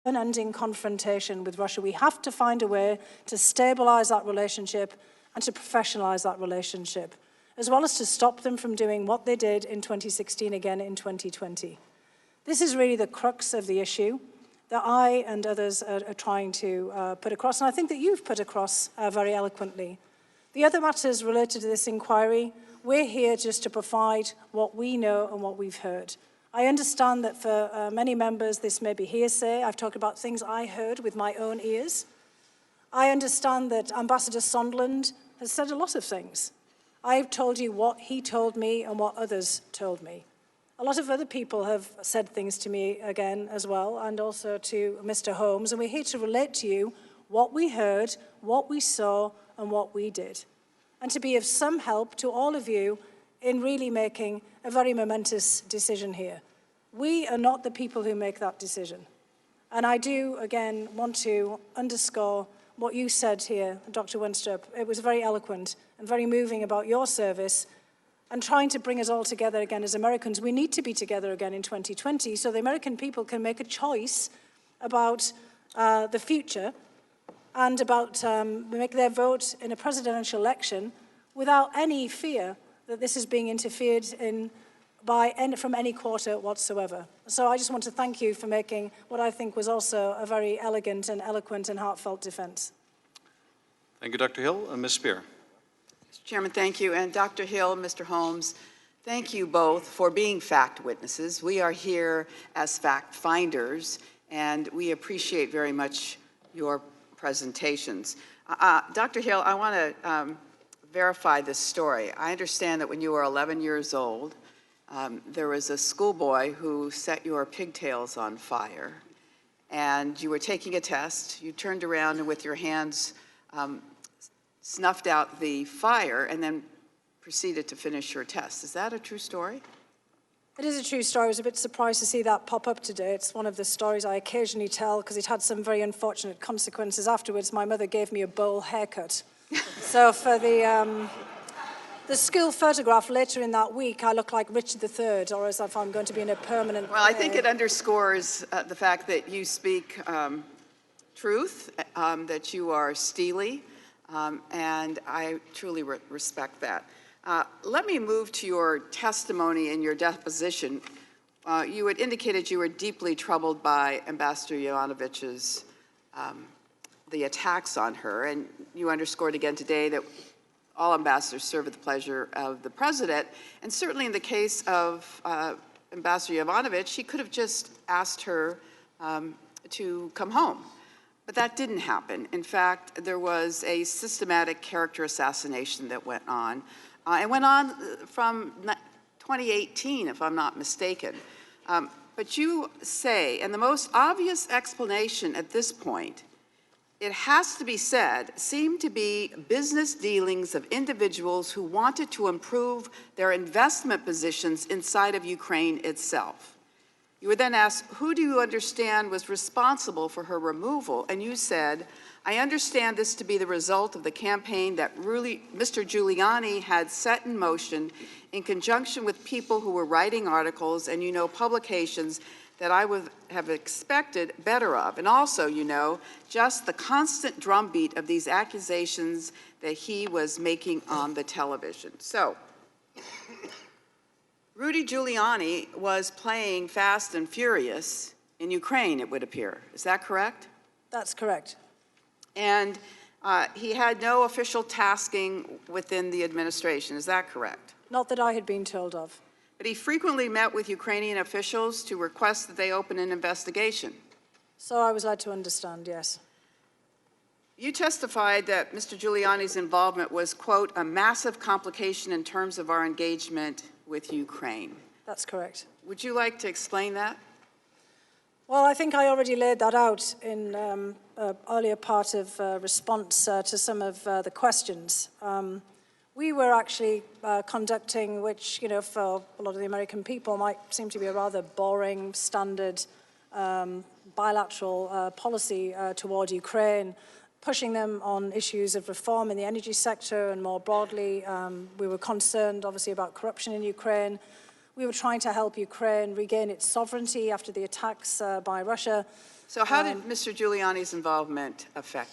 unending confrontation with Russia. We have to find a way to stabilize that relationship and to professionalize that relationship, as well as to stop them from doing what they did in 2016 again in 2020. This is really the crux of the issue that I and others are trying to put across, and I think that you've put across very eloquently. The other matters related to this inquiry, we're here just to provide what we know and what we've heard. I understand that for many members this may be hearsay. I've talked about things I heard with my own ears. I understand that Ambassador Sondland has said a lot of things. I've told you what he told me and what others told me. A lot of other people have said things to me again as well, and also to Mr. Holmes, and we're here to relate to you what we heard, what we saw, and what we did, and to be of some help to all of you in really making a very momentous decision here. We are not the people who make that decision. And I do, again, want to underscore what you said here, Dr. Winstrup. It was very eloquent and very moving about your service and trying to bring us all together again as Americans. We need to be together again in 2020 so the American people can make a choice about the future and about make their vote in a presidential election without any fear that this is being interfered in from any quarter whatsoever. So I just want to thank you for making what I think was also a very elegant and eloquent and heartfelt defense. Thank you, Dr. Hill. Ms. Spear. Mr. Chairman, thank you. And Dr. Hill, Mr. Holmes, thank you both for being fact witnesses. We are here as fact finders, and we appreciate very much your presentations. Dr. Hill, I want to verify this story. I understand that when you were 11 years old, there was a schoolboy who set your pigtails on fire, and you were taking a test. You turned around and with your hands snuffed out the fire and then proceeded to finish your test. Is that a true story? It is a true story. I was a bit surprised to see that pop up today. It's one of the stories I occasionally tell because it had some very unfortunate consequences. Afterwards, my mother gave me a bowl haircut. So for the school photograph later in that week, I look like Richard III, or as if I'm going to be in a permanent... Well, I think it underscores the fact that you speak truth, that you are steely, and I truly respect that. Let me move to your testimony in your deposition. You had indicated you were deeply troubled by Ambassador Yovanovitch's the attacks on her, and you underscored again today that all ambassadors serve at the pleasure of the president, and certainly in the case of Ambassador Yovanovitch, he could have just asked her to come home. But that didn't happen. In fact, there was a systematic character assassination that went on. It went on from 2018, if I'm not mistaken. But you say, and the most obvious explanation at this point, it has to be said, seemed to be business dealings of individuals who wanted to improve their investment positions inside of Ukraine itself. You were then asked, who do you understand was responsible for her removal? And you said, I understand this to be the result of the campaign that really Mr. Giuliani had set in motion in conjunction with people who were writing articles and, you know, publications that I would have expected better of. And also, you know, just the constant drumbeat of these accusations that he was making on the television. So, Rudy Giuliani was playing fast and furious in Ukraine, it would appear. Is that correct? That's correct. And he had no official tasking within the administration. Is that correct? Not that I had been told of. But he frequently met with Ukrainian officials to request that they open an investigation. So I was led to understand, yes. You testified that Mr. Giuliani's involvement was, quote, a massive complication in terms of our engagement with Ukraine. That's correct. Would you like to explain that? Well, I think I already laid that out in an earlier part of response to some of the questions. We were actually conducting, which, you know, for a lot of the American people might seem to be a rather boring, standard bilateral policy toward Ukraine, pushing them on issues of reform in the energy sector and more broadly. We were concerned, obviously, about corruption in Ukraine. We were trying to help Ukraine regain its sovereignty after the attacks by Russia. So how did Mr. Giuliani's involvement affect?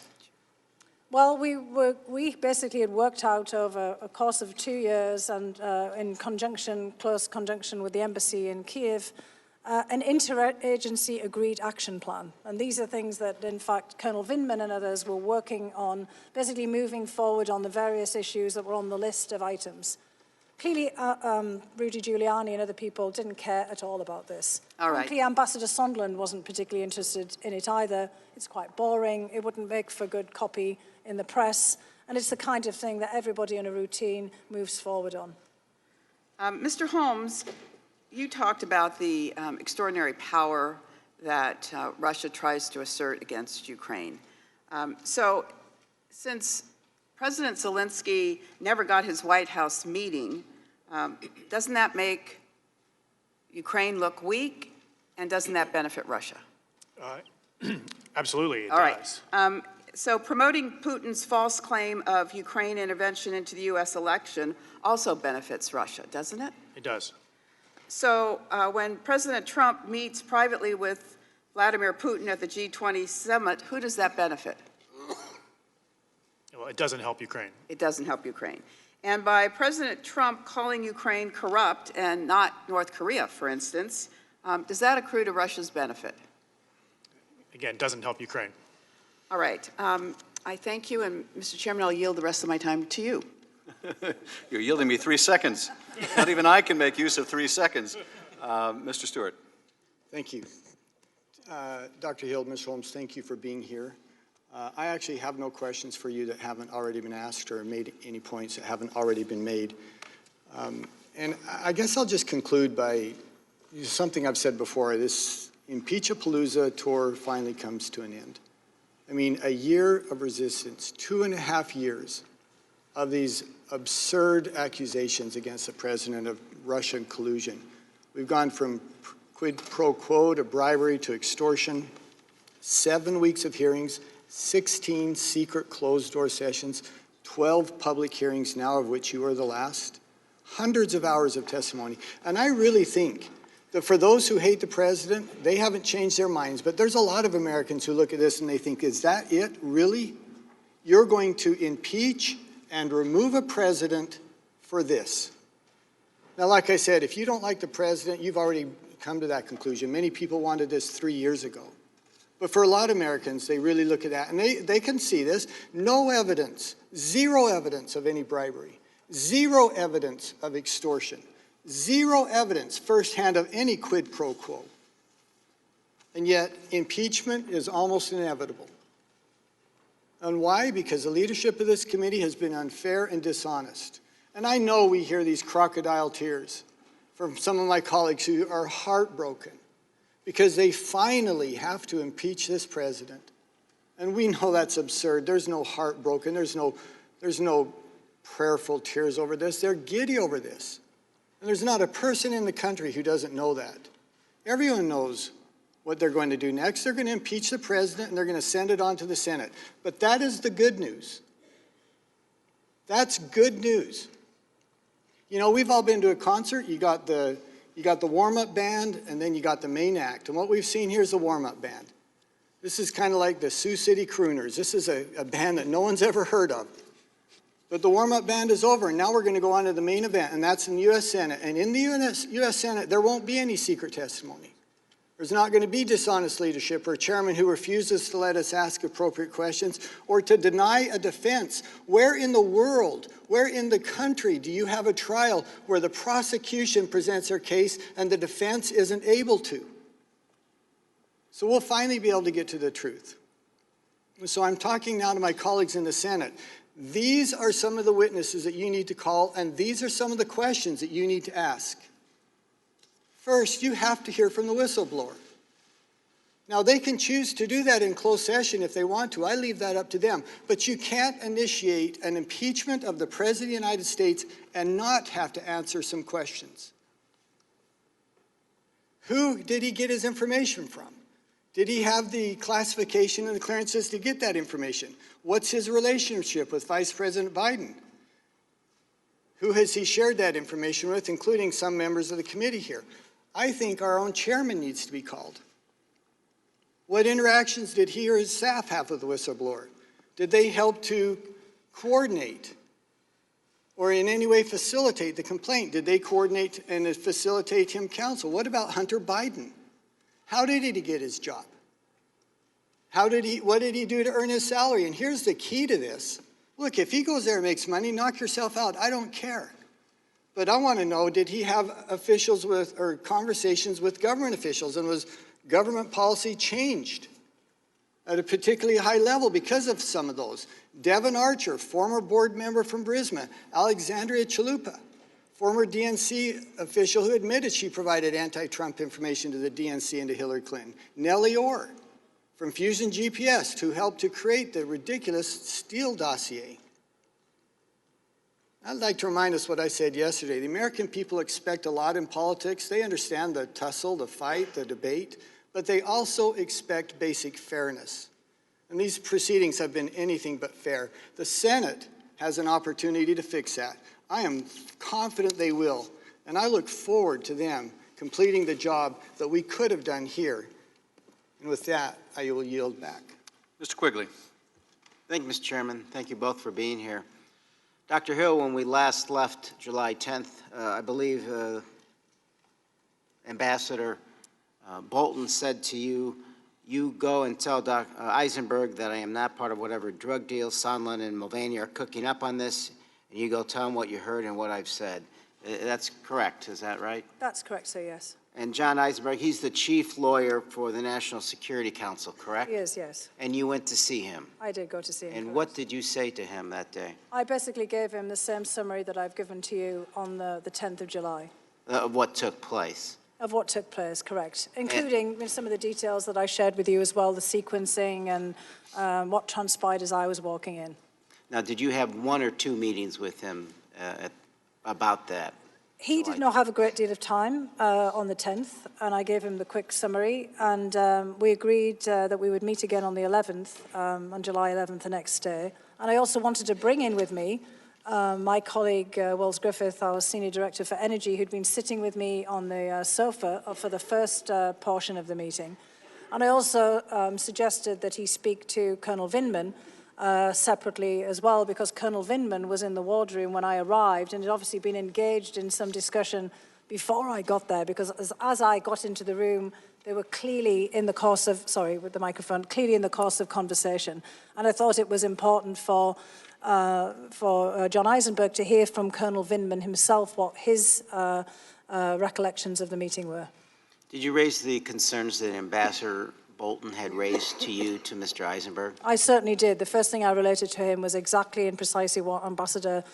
Well, we basically had worked out over a course of 2 years and in close conjunction with the embassy in Kiev, an interagency agreed action plan. And these are things that, in fact, Colonel Vindman and others were working on, basically moving forward on the various issues that were on the list of items. Clearly, Rudy Giuliani and other people didn't care at all about this. All right. Frankly, Ambassador Sondland wasn't particularly interested in it either. It's quite boring. It wouldn't make for good copy in the press. And it's the kind of thing that everybody in a routine moves forward on. Mr. Holmes, you talked about the extraordinary power that Russia tries to assert against Ukraine. So since President Zelensky never got his White House meeting, doesn't that make Ukraine look weak, and doesn't that benefit Russia? Absolutely, it does. All right. So promoting Putin's false claim of Ukraine intervention into the U.S. election also benefits Russia, doesn't it? It does. So when President Trump meets privately with Vladimir Putin at the G20 summit, who does that benefit? Well, it doesn't help Ukraine. It doesn't help Ukraine. And by President Trump calling Ukraine corrupt and not North Korea, for instance, does that accrue to Russia's benefit? Again, doesn't help Ukraine. All right. I thank you, and Mr. Chairman, I'll yield the rest of my time to you. You're yielding me 3 seconds. Not even I can make use of 3 seconds. Mr. Stewart. Thank you. Dr. Hill, Ms. Holmes, thank you for being here. I actually have no questions for you that haven't already been asked or made any points that haven't already been made. And I guess I'll just conclude by something I've said before. This Impeach-a-Palooza tour finally comes to an end. I mean, a year of resistance, 2.5 years of these absurd accusations against the president of Russian collusion. We've gone from quid pro quo to bribery to extortion, 7 weeks of hearings, 16 secret closed-door sessions, 12 public hearings now, of which you are the last, hundreds of hours of testimony. And I really think that for those who hate the president, they haven't changed their minds. But there's a lot of Americans who look at this and they think, is that it, really? You're going to impeach and remove a president for this? Now, like I said, if you don't like the president, you've already come to that conclusion. Many people wanted this 3 years ago. But for a lot of Americans, they really look at that, and they can see this. No evidence, zero evidence of any bribery, zero evidence of extortion, zero evidence firsthand of any quid pro quo. And yet, impeachment is almost inevitable. And why? Because the leadership of this committee has been unfair and dishonest. And I know we hear these crocodile tears from some of my colleagues who are heartbroken because they finally have to impeach this president. And we know that's absurd. There's no heartbroken. There's no prayerful tears over this. They're giddy over this. And there's not a person in the country who doesn't know that. Everyone knows what they're going to do next. They're going to impeach the president and they're going to send it on to the Senate. But that is the good news. That's good news. You know, we've all been to a concert. You got the warm-up band, and then you got the main act. And what we've seen here is the warm-up band. This is kind of like the Sioux City Crooners. This is a band that no one's ever heard of. But the warm-up band is over, and now we're going to go on to the main event, and that's in the U.S. Senate. And in the U.S. Senate, there won't be any secret testimony. There's not going to be dishonest leadership or a chairman who refuses to let us ask appropriate questions or to deny a defense. Where in the world, where in the country do you have a trial where the prosecution presents their case and the defense isn't able to? So we'll finally be able to get to the truth. So I'm talking now to my colleagues in the Senate. These are some of the witnesses that you need to call, and these are some of the questions that you need to ask. First, you have to hear from the whistleblower. Now, they can choose to do that in closed session if they want to. I leave that up to them. But you can't initiate an impeachment of the President of the United States and not have to answer some questions. Who did he get his information from? Did he have the classification and the clearances to get that information? What's his relationship with Vice President Biden? Who has he shared that information with, including some members of the committee here? I think our own chairman needs to be called. What interactions did he or his staff have with the whistleblower? Did they help to coordinate or in any way facilitate the complaint? Did they coordinate and facilitate him counsel? What about Hunter Biden? How did he get his job? What did he do to earn his salary? And here's the key to this. Look, if he goes there and makes money, knock yourself out. I don't care. But I want to know, did he have officials or conversations with government officials? And was government policy changed at a particularly high level because of some of those? Devin Archer, former board member from Brisbane. Alexandria Chalupa, former DNC official who admitted she provided anti-Trump information to the DNC and to Hillary Clinton. Nellie Orr, from Fusion GPS, who helped to create the ridiculous Steele dossier. I'd like to remind us what I said yesterday. The American people expect a lot in politics. They understand the tussle, the fight, the debate, but they also expect basic fairness. And these proceedings have been anything but fair. The Senate has an opportunity to fix that. I am confident they will, and I look forward to them completing the job that we could have done here. And with that, I will yield back. Mr. Quigley. Thank you, Mr. Chairman. Thank you both for being here. Dr. Hill, when we last left July 10th, I believe Ambassador Bolton said to you, you go and tell Dr. Eisenberg that I am not part of whatever drug deal Sondland and Mulvaney are cooking up on this, and you go tell him what you heard and what I've said. That's correct, is that right? That's correct, sir, yes. And John Eisenberg, he's the chief lawyer for the National Security Council, correct? He is, yes. And you went to see him. I did go to see him. And correct. what did you say to him that day? I basically gave him the same summary that I've given to you on the 10th of July. Of what took place? Of what took place, correct. Including some of the details that I shared with you as well, the sequencing and what transpired as I was walking in. Now, did you have one or two meetings with him about that? He did not have a great deal of time on the 10th, and I gave him the quick summary, and we agreed that we would meet again on the 11th, on July 11th, the next day. And I also wanted to bring in with me my colleague, Wells Griffith, our Senior Director for Energy, who'd been sitting with me on the sofa for the first portion of the meeting. And I also suggested that he speak to Colonel Vindman separately as well, because Colonel Vindman was in the wardroom when I arrived and had obviously been engaged in some discussion before I got there, because as I got into the room, they were clearly in the course of, sorry, with the microphone, clearly in the course of conversation. And I thought it was important for John Eisenberg to hear from Colonel Vindman himself what his recollections of the meeting were. Did you raise the concerns that Ambassador Bolton had raised to you, to Mr. Eisenberg? I certainly did. The first thing I related to him was exactly and precisely what Ambassador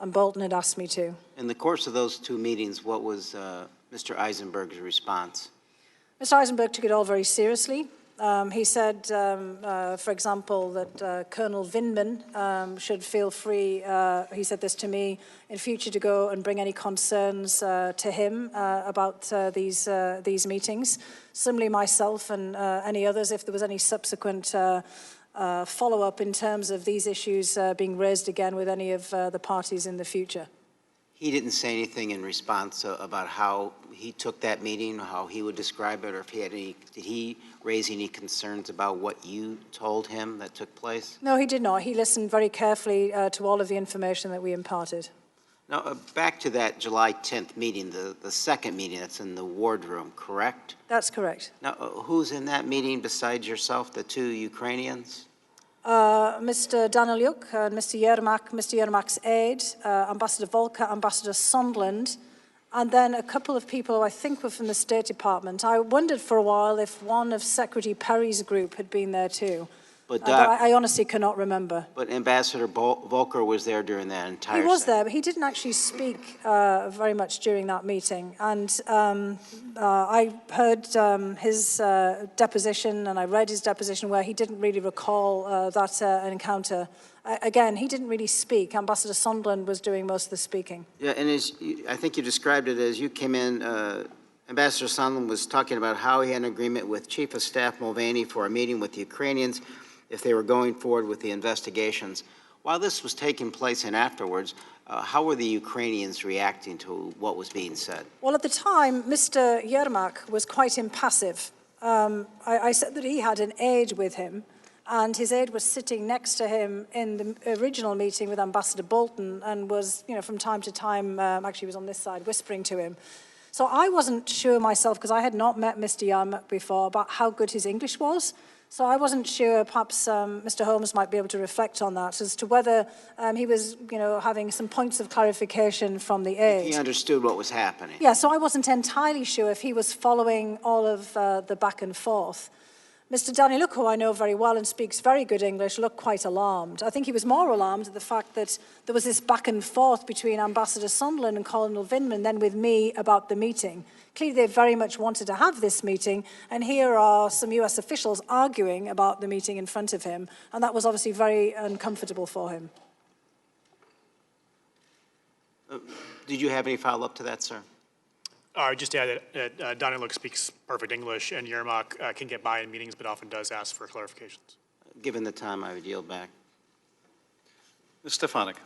Bolton had asked me to. In the course of those two meetings, what was Mr. Eisenberg's response? Mr. Eisenberg took it all very seriously. He said, for example, that Colonel Vindman should feel free, he said this to me, in future to go and bring any concerns to him about these meetings. Similarly, myself and any others, if there was any subsequent follow-up in terms of these issues being raised again with any of the parties in the future. He didn't say anything in response about how he took that meeting, how he would describe it, or if he had any, did he raise any concerns about what you told him that took place? No, he did not. He listened very carefully to all of the information that we imparted. Now, back to that July 10th meeting, the second meeting that's in the wardroom, correct? That's correct. Now, who's in that meeting besides yourself, the two Ukrainians? Mr. Danilyuk and Mr. Yermak's aide, Ambassador Volker, Ambassador Sondland, and then a couple of people who I think were from the State Department. I wondered for a while if one of Secretary Perry's group had been there too. But I honestly cannot remember. But Ambassador Volker was there during that entire He was there, but he didn't actually speak very much during that meeting. And I heard his deposition, and I read his deposition where he didn't really recall that encounter. Again, he didn't really speak. Ambassador Sondland was doing most of the speaking. Yeah, and I think you described it as you came in, Ambassador Sondland was talking about how he had an agreement with Chief of Staff Mulvaney for a meeting with the Ukrainians if they were going forward with the investigations. While this was taking place and afterwards, how were the Ukrainians reacting to what was being said? Well, at the time, Mr. Yermak was quite impassive. I said that he had an aide with him, and his aide was sitting next to him in the original meeting with Ambassador Bolton and was, from time to time, actually was on this side, whispering to him. So I wasn't sure myself, because I had not met Mr. Yermak before, about how good his English was. So I wasn't sure, perhaps Mr. Holmes might be able to reflect on that, as to whether he was, having some points of clarification from the aide. He understood what was happening. Yeah, so I wasn't entirely sure if he was following all of the back and forth. Mr. Daniluk, who I know very well and speaks very good English, looked quite alarmed. I think he was more alarmed at the fact that there was this back and forth between Ambassador Sondland and Colonel Vindman, then with me, about the meeting. Clearly, they very much wanted to have this meeting, and here are some US officials arguing about the meeting in front of him, and that was obviously very uncomfortable for him. Did you have any follow-up to that, sir? I would just add that Daniluk speaks perfect English, and Yermak can get by in meetings, but often does ask for clarifications. Given the time, I would yield back. Ms. Stefanik.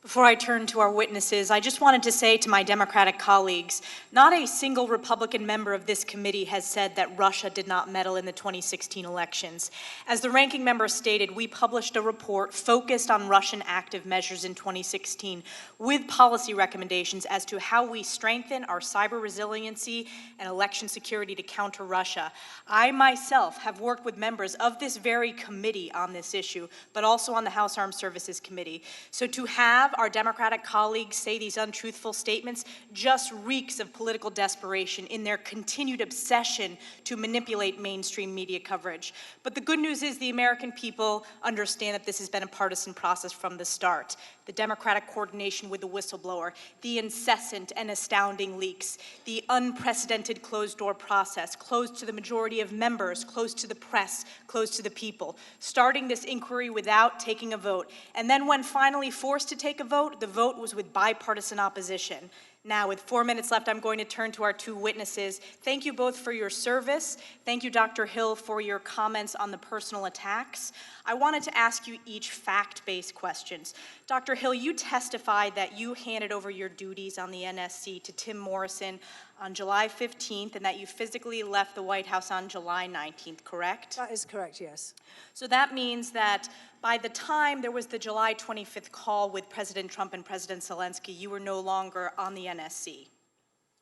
Before I turn to our witnesses, I just wanted to say to my Democratic colleagues, not a single Republican member of this committee has said that Russia did not meddle in the 2016 elections. As the ranking member stated, we published a report focused on Russian active measures in 2016 with policy recommendations as to how we strengthen our cyber resiliency and election security to counter Russia. I myself have worked with members of this very committee on this issue, but also on the House Armed Services Committee. So to have our Democratic colleagues say these untruthful statements just reeks of political desperation in their continued obsession to manipulate mainstream media coverage. But the good news is the American people understand that this has been a partisan process from the start. The Democratic coordination with the whistleblower, the incessant and astounding leaks, the unprecedented closed-door process, closed to the majority of members, closed to the press, closed to the people, starting this inquiry without taking a vote. And then when finally forced to take a vote, the vote was with bipartisan opposition. Now, with 4 minutes left, I'm going to turn to our two witnesses. Thank you both for your service. Thank you, Dr. Hill, for your comments on the personal attacks. I wanted to ask you each fact-based questions. Dr. Hill, you testified that you handed over your duties on the NSC to Tim Morrison on July 15th and that you physically left the White House on July 19th, correct? That is correct, yes. So that means that by the time there was the July 25th call with President Trump and President Zelensky, you were no longer on the NSC,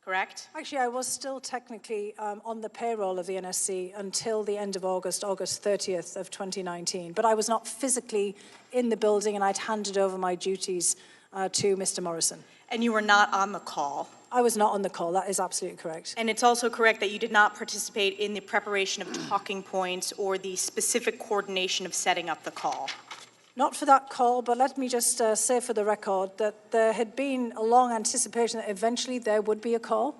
correct? Actually, I was still technically on the payroll of the NSC until the end of August 30th of 2019. But I was not physically in the building, and I'd handed over my duties to Mr. Morrison. And you were not on the call? I was not on the call. That is absolutely correct. And it's also correct that you did not participate in the preparation of talking points or the specific coordination of setting up the call? Not for that call, but let me just say for the record that there had been a long anticipation that eventually there would be a call.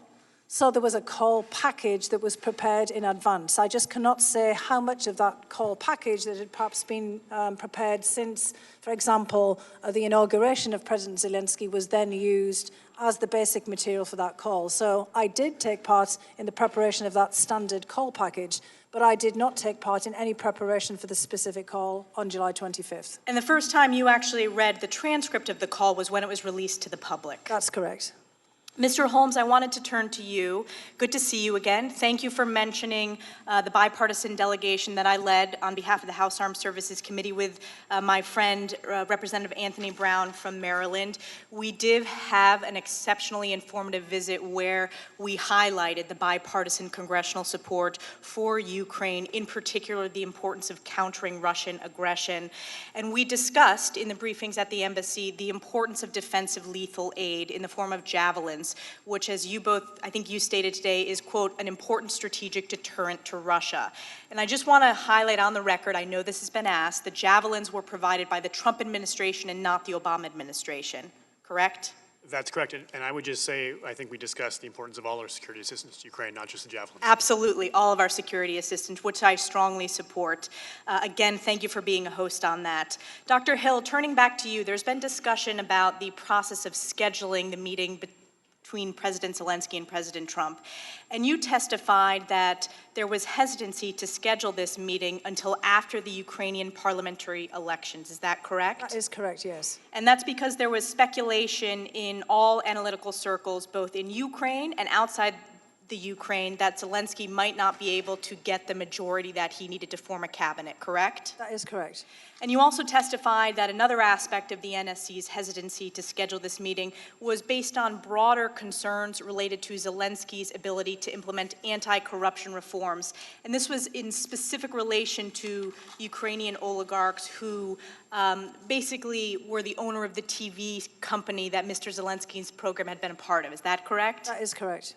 So there was a call package that was prepared in advance. I just cannot say how much of that call package that had perhaps been prepared since, for example, the inauguration of President Zelensky was then used as the basic material for that call. So I did take part in the preparation of that standard call package, but I did not take part in any preparation for the specific call on July 25th. And the first time you actually read the transcript of the call was when it was released to the public? That's correct. Mr. Holmes, I wanted to turn to you. Good to see you again. Thank you for mentioning the bipartisan delegation that I led on behalf of the House Armed Services Committee with my friend, Representative Anthony Brown from Maryland. We did have an exceptionally informative visit where we highlighted the bipartisan congressional support for Ukraine, in particular the importance of countering Russian aggression. And we discussed in the briefings at the embassy the importance of defensive lethal aid in the form of javelins, which, as you both, I think you stated today, is, quote, an important strategic deterrent to Russia. And I just want to highlight on the record, I know this has been asked, the javelins were provided by the Trump administration and not the Obama administration, correct? That's correct. And I would just say, I think we discussed the importance of all our security assistance to Ukraine, not just the javelins. Absolutely, all of our security assistance, which I strongly support. Again, thank you for being a host on that. Dr. Hill, turning back to you, there's been discussion about the process of scheduling the meeting between President Zelensky and President Trump. And you testified that there was hesitancy to schedule this meeting until after the Ukrainian parliamentary elections. Is that correct? That is correct, yes. And that's because there was speculation in all analytical circles, both in Ukraine and outside the Ukraine, that Zelensky might not be able to get the majority that he needed to form a cabinet, correct? That is correct. And you also testified that another aspect of the NSC's hesitancy to schedule this meeting was based on broader concerns related to Zelensky's ability to implement anti-corruption reforms. And this was in specific relation to Ukrainian oligarchs who basically were the owner of the TV company that Mr. Zelensky's program had been a part of. Is that correct? That is correct.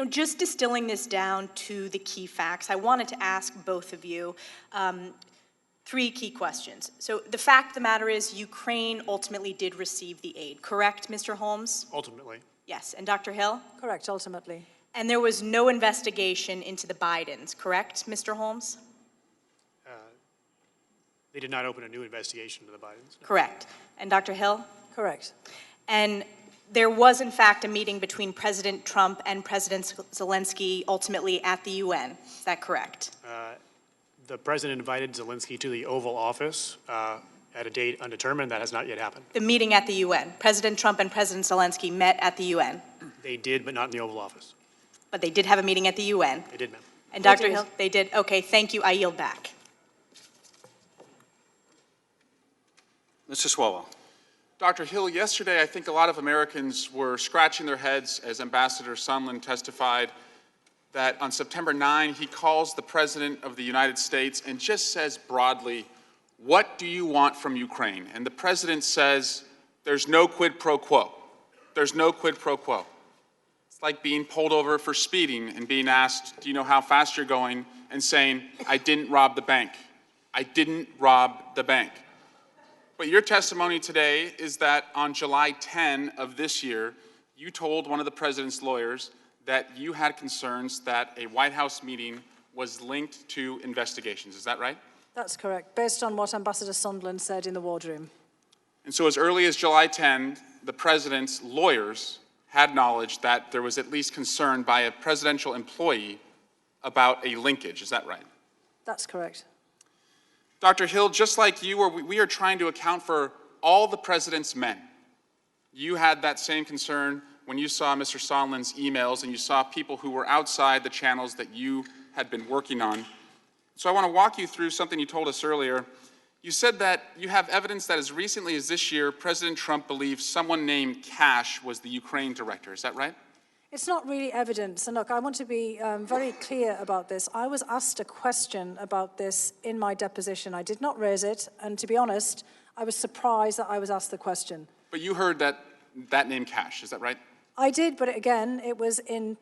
Just distilling this down to the key facts, I wanted to ask both of you three key questions. So the fact of the matter is Ukraine ultimately did receive the aid, correct, Mr. Holmes? Ultimately. Yes. And Dr. Hill? Correct, ultimately. And there was no investigation into the Bidens, correct, Mr. Holmes? They did not open a new investigation into the Bidens. No. Correct. And Dr. Hill? Correct. And there was, in fact, a meeting between President Trump and President Zelensky ultimately at the UN. Is that correct? The president invited Zelensky to the Oval Office at a date undetermined. That has not yet happened. The meeting at the UN. President Trump and President Zelensky met at the UN. They did, but not in the Oval Office. But they did have a meeting at the UN. They did, ma'am. And Dr. Hill, they did? Okay, thank you. I yield back. Mr. Swalwell. Dr. Hill, yesterday I think a lot of Americans were scratching their heads as Ambassador Sondland testified that on September 9 he calls the President of the United States and just says broadly, "What do you want from Ukraine?" And the President says, "There's no quid pro quo. There's no quid pro quo." It's like being pulled over for speeding and being asked, "Do you know how fast you're going?" and saying, "I didn't rob the bank. I didn't rob the bank." But your testimony today is that on July 10 of this year, you told one of the president's lawyers that you had concerns that a White House meeting was linked to investigations. Is that right? That's correct, based on what Ambassador Sondland said in the wardroom. And so as early as July 10, the president's lawyers had knowledge that there was at least concern by a presidential employee about a linkage. Is that right? That's correct. Dr. Hill, just like you, we are trying to account for all the president's men. You had that same concern when you saw Mr. Sondland's emails and you saw people who were outside the channels that you had been working on. So I want to walk you through something you told us earlier. You said that you have evidence that as recently as this year, President Trump believed someone named Cash was the Ukraine director. Is that right? It's not really evidence. And look, I want to be very clear about this. I was asked a question about this in my deposition. I did not raise it. And to be honest, I was surprised that I was asked the question. But you heard that name Cash. Is that right? I did, but again, it was in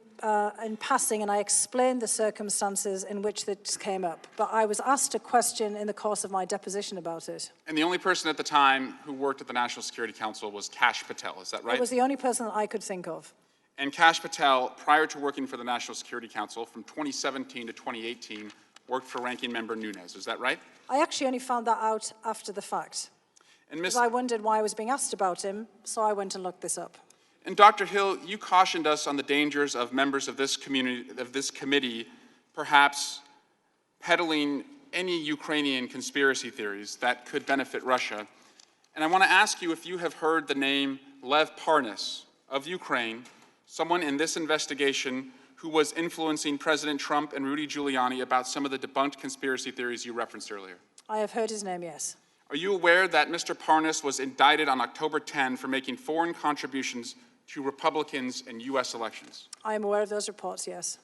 passing, and I explained the circumstances in which this came up. But I was asked a question in the course of my deposition about it. And the only person at the time who worked at the National Security Council was Kash Patel. Is that right? It was the only person that I could think of. And Kash Patel, prior to working for the National Security Council from 2017 to 2018, worked for Ranking Member Nunes. Is that right? I actually only found that out after the fact. And Because I wondered why I was being asked about him, so I went and looked this up. And Dr. Hill, you cautioned us on the dangers of members of this committee, perhaps peddling any Ukrainian conspiracy theories that could benefit Russia. And I want to ask you if you have heard the name Lev Parnas of Ukraine, someone in this investigation who was influencing President Trump and Rudy Giuliani about some of the debunked conspiracy theories you referenced earlier. I have heard his name, yes. Are you aware that Mr. Parnas was indicted on October 10 for making foreign contributions to Republicans in U.S. elections? I am aware of those reports, yes.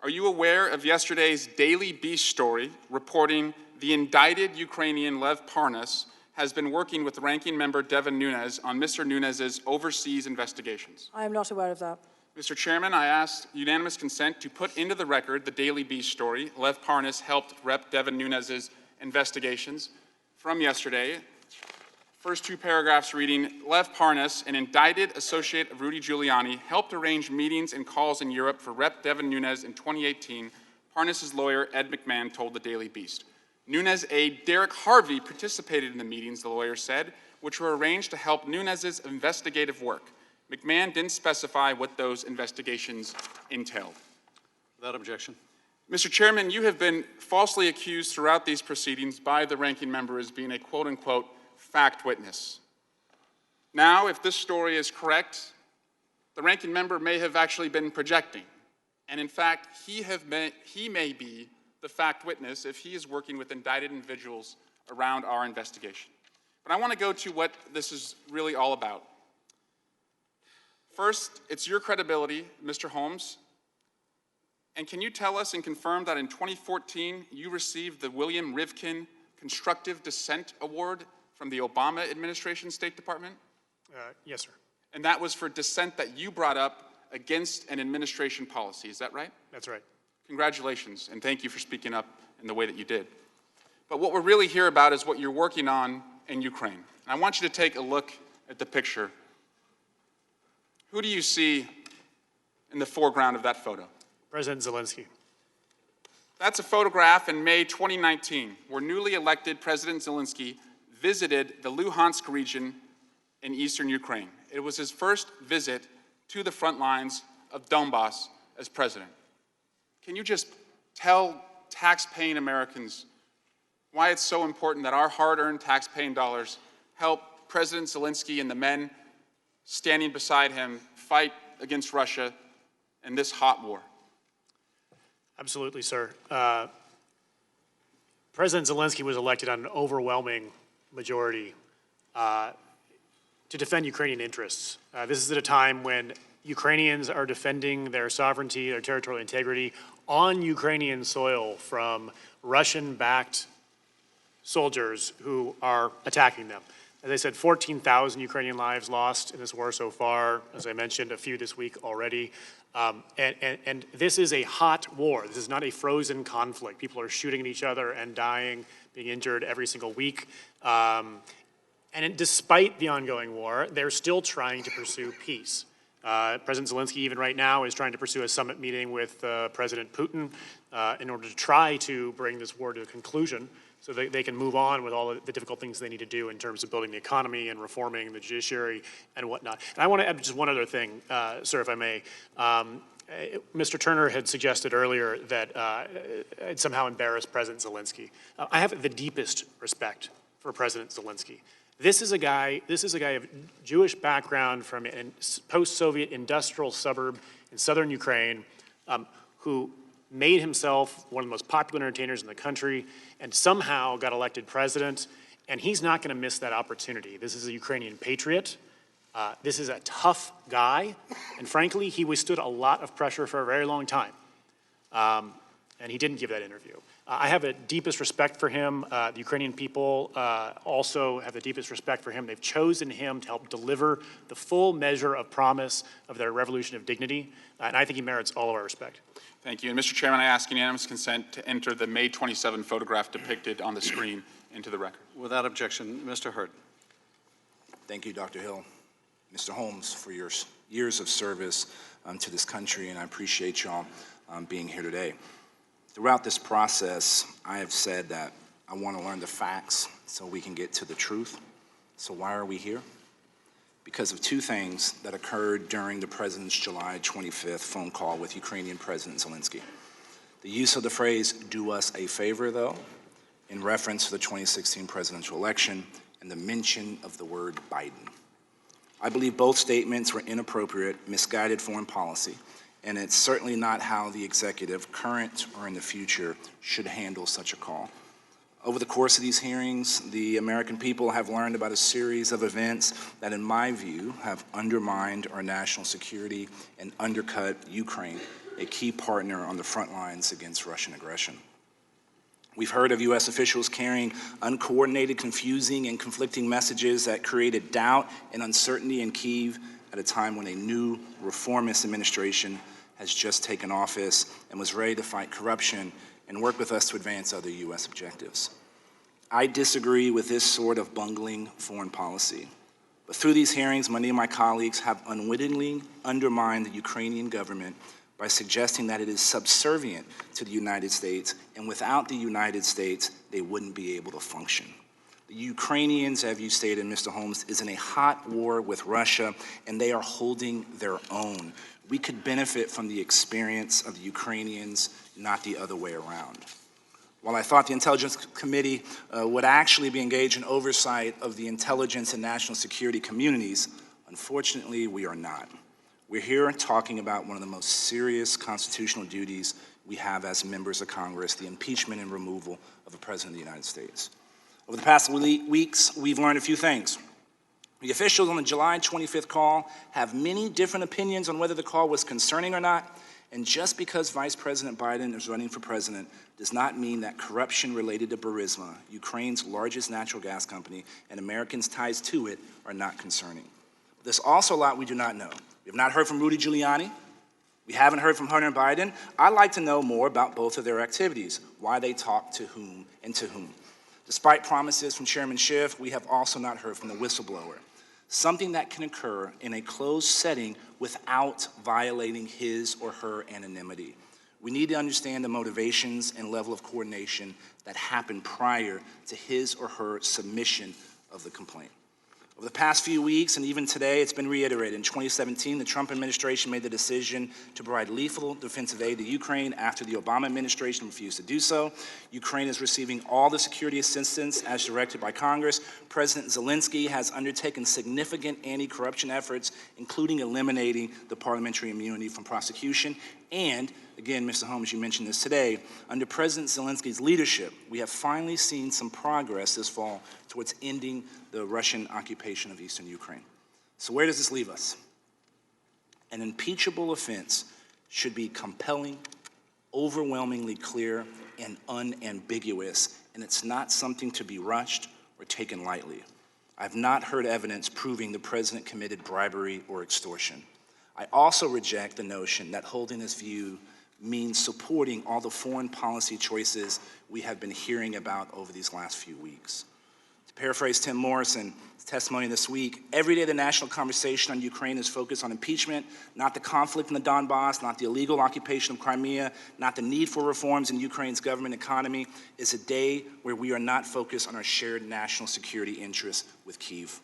Are you aware of yesterday's Daily Beast story reporting the indicted Ukrainian Lev Parnas has been working with Ranking Member Devin Nunes on Mr. Nunes's overseas investigations? I am not aware of that. Mr. Chairman, I asked unanimous consent to put into the record the Daily Beast story. Lev Parnas helped Rep. Devin Nunes's investigations from yesterday. First two paragraphs reading, Lev Parnas, an indicted associate of Rudy Giuliani, helped arrange meetings and calls in Europe for Rep. Devin Nunes in 2018, Parnas' lawyer, Ed McMahon, told the Daily Beast. Nunes' aide, Derek Harvey, participated in the meetings, the lawyer said, which were arranged to help Nunes' investigative work. McMahon didn't specify what those investigations entailed. Without objection. Mr. Chairman, you have been falsely accused throughout these proceedings by the ranking member as being a quote-unquote fact witness. Now, if this story is correct, the ranking member may have actually been projecting. And in fact, he may be the fact witness if he is working with indicted individuals around our investigation. But I want to go to what this is really all about. First, it's your credibility, Mr. Holmes. And can you tell us and confirm that in 2014, you received the William Rivkin Constructive Dissent Award from the Obama administration State Department? Yes, sir. And that was for dissent that you brought up against an administration policy, is that right? That's right. Congratulations, and thank you for speaking up in the way that you did. But what we're really here about is what you're working on in Ukraine. And I want you to take a look at the picture. Who do you see in the foreground of that photo? President Zelensky. That's a photograph in May 2019, where newly elected President Zelensky visited the Luhansk region in eastern Ukraine. It was his first visit to the front lines of Donbass as president. Can you just tell tax-paying Americans why it's so important that our hard-earned tax-paying dollars help President Zelensky and the men standing beside him fight against Russia in this hot war? Absolutely, sir. President Zelensky was elected on an overwhelming majority to defend Ukrainian interests. This is at a time when Ukrainians are defending their sovereignty, their territorial integrity on Ukrainian soil from Russian-backed soldiers who are attacking them. As I said, 14,000 Ukrainian lives lost in this war so far. As I mentioned, a few this week already. And this is a hot war. This is not a frozen conflict. People are shooting at each other and dying, being injured every single week. And despite the ongoing war, they're still trying to pursue peace. President Zelensky, even right now, is trying to pursue a summit meeting with President Putin in order to try to bring this war to a conclusion so that they can move on with all the difficult things they need to do in terms of building the economy and reforming the judiciary and whatnot. And I want to add just one other thing, sir, if I may. Mr. Turner had suggested earlier that I'd somehow embarrassed President Zelensky. I have the deepest respect for President Zelensky. This is a guy of Jewish background from a post-Soviet industrial suburb in southern Ukraine who made himself one of the most popular entertainers in the country and somehow got elected president, and he's not going to miss that opportunity. This is a Ukrainian patriot. This is a tough guy, and frankly, he withstood a lot of pressure for a very long time, and he didn't give that interview. I have the deepest respect for him. The Ukrainian people also have the deepest respect for him. They've chosen him to help deliver the full measure of promise of their revolution of dignity, and I think he merits all of our respect. Thank you. And Mr. Chairman, I ask unanimous consent to enter the May 27 photograph depicted on the screen into the record. Without objection, Mr. Hurd. Thank you, Dr. Hill. Mr. Holmes, for your years of service to this country, and I appreciate y'all being here today. Throughout this process, I have said that I want to learn the facts so we can get to the truth. So why are we here? Because of two things that occurred during the President's July 25th phone call with Ukrainian President Zelensky. The use of the phrase, "do us a favor," though, in reference to the 2016 presidential election, and the mention of the word Biden. I believe both statements were inappropriate, misguided foreign policy, and it's certainly not how the executive, current or in the future, should handle such a call. Over the course of these hearings, the American people have learned about a series of events that, in my view, have undermined our national security and undercut Ukraine, a key partner on the front lines against Russian aggression. We've heard of U.S. officials carrying uncoordinated, confusing, and conflicting messages that created doubt and uncertainty in Kyiv at a time when a new reformist administration has just taken office and was ready to fight corruption and work with us to advance other U.S. objectives. I disagree with this sort of bungling foreign policy. But through these hearings, many of my colleagues have unwittingly undermined the Ukrainian government by suggesting that it is subservient to the United States, and without the United States, they wouldn't be able to function. The Ukrainians, as you stated, Mr. Holmes, is in a hot war with Russia, and they are holding their own. We could benefit from the experience of the Ukrainians, not the other way around. While I thought the Intelligence Committee would actually be engaged in oversight of the intelligence and national security communities, unfortunately, we are not. We're here talking about one of the most serious constitutional duties we have as members of Congress, the impeachment and removal of the President of the United States. Over the past weeks, we've learned a few things. The officials on the July 25th call have many different opinions on whether the call was concerning or not, and just because Vice President Biden is running for president does not mean that corruption related to Burisma, Ukraine's largest natural gas company, and Americans' ties to it are not concerning. But there's also a lot we do not know. We have not heard from Rudy Giuliani. We haven't heard from Hunter Biden. I'd like to know more about both of their activities, why they talk to whom and to whom. Despite promises from Chairman Schiff, we have also not heard from the whistleblower, something that can occur in a closed setting without violating his or her anonymity. We need to understand the motivations and level of coordination that happened prior to his or her submission of the complaint. Over the past few weeks, and even today, it's been reiterated. In 2017, the Trump administration made the decision to provide lethal defensive aid to Ukraine after the Obama administration refused to do so. Ukraine is receiving all the security assistance as directed by Congress. President Zelensky has undertaken significant anti-corruption efforts, including eliminating the parliamentary immunity from prosecution. And, again, Mr. Holmes, you mentioned this today, under President Zelensky's leadership, we have finally seen some progress this fall towards ending the Russian occupation of eastern Ukraine. So where does this leave us? An impeachable offense should be compelling, overwhelmingly clear, and unambiguous, and it's not something to be rushed or taken lightly. I've not heard evidence proving the president committed bribery or extortion. I also reject the notion that holding this view means supporting all the foreign policy choices we have been hearing about over these last few weeks. To paraphrase Tim Morrison's testimony this week, every day the national conversation on Ukraine is focused on impeachment, not the conflict in the Donbass, not the illegal occupation of Crimea, not the need for reforms in Ukraine's government economy. It's a day where we are not focused on our shared national security interests with Kyiv.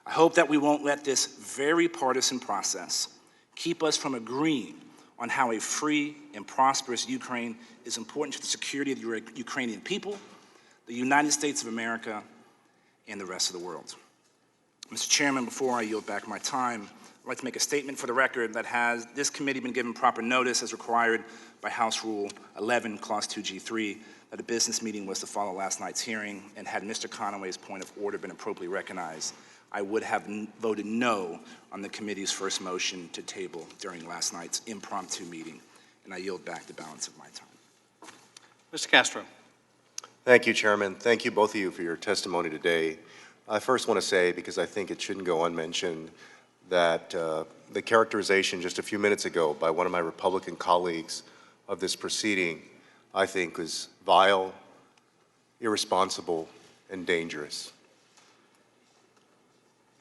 I hope that we won't let this very partisan process keep us from agreeing on how a free and prosperous Ukraine is important to the security of the Ukrainian people, the United States of America, and the rest of the world. Mr. Chairman, before I yield back my time, I'd like to make a statement for the record that has this committee been given proper notice as required by House Rule 11, Clause 2G3, that a business meeting was to follow last night's hearing, and had Mr. Conaway's point of order been appropriately recognized, I would have voted no on the committee's first motion to table during last night's impromptu meeting, and I yield back the balance of my time. Mr. Castro. Thank you, Chairman. Thank you, both of you, for your testimony today. I first want to say, because I think it shouldn't go unmentioned, that the characterization just a few minutes ago by one of my Republican colleagues of this proceeding, I think, was vile, irresponsible, and dangerous.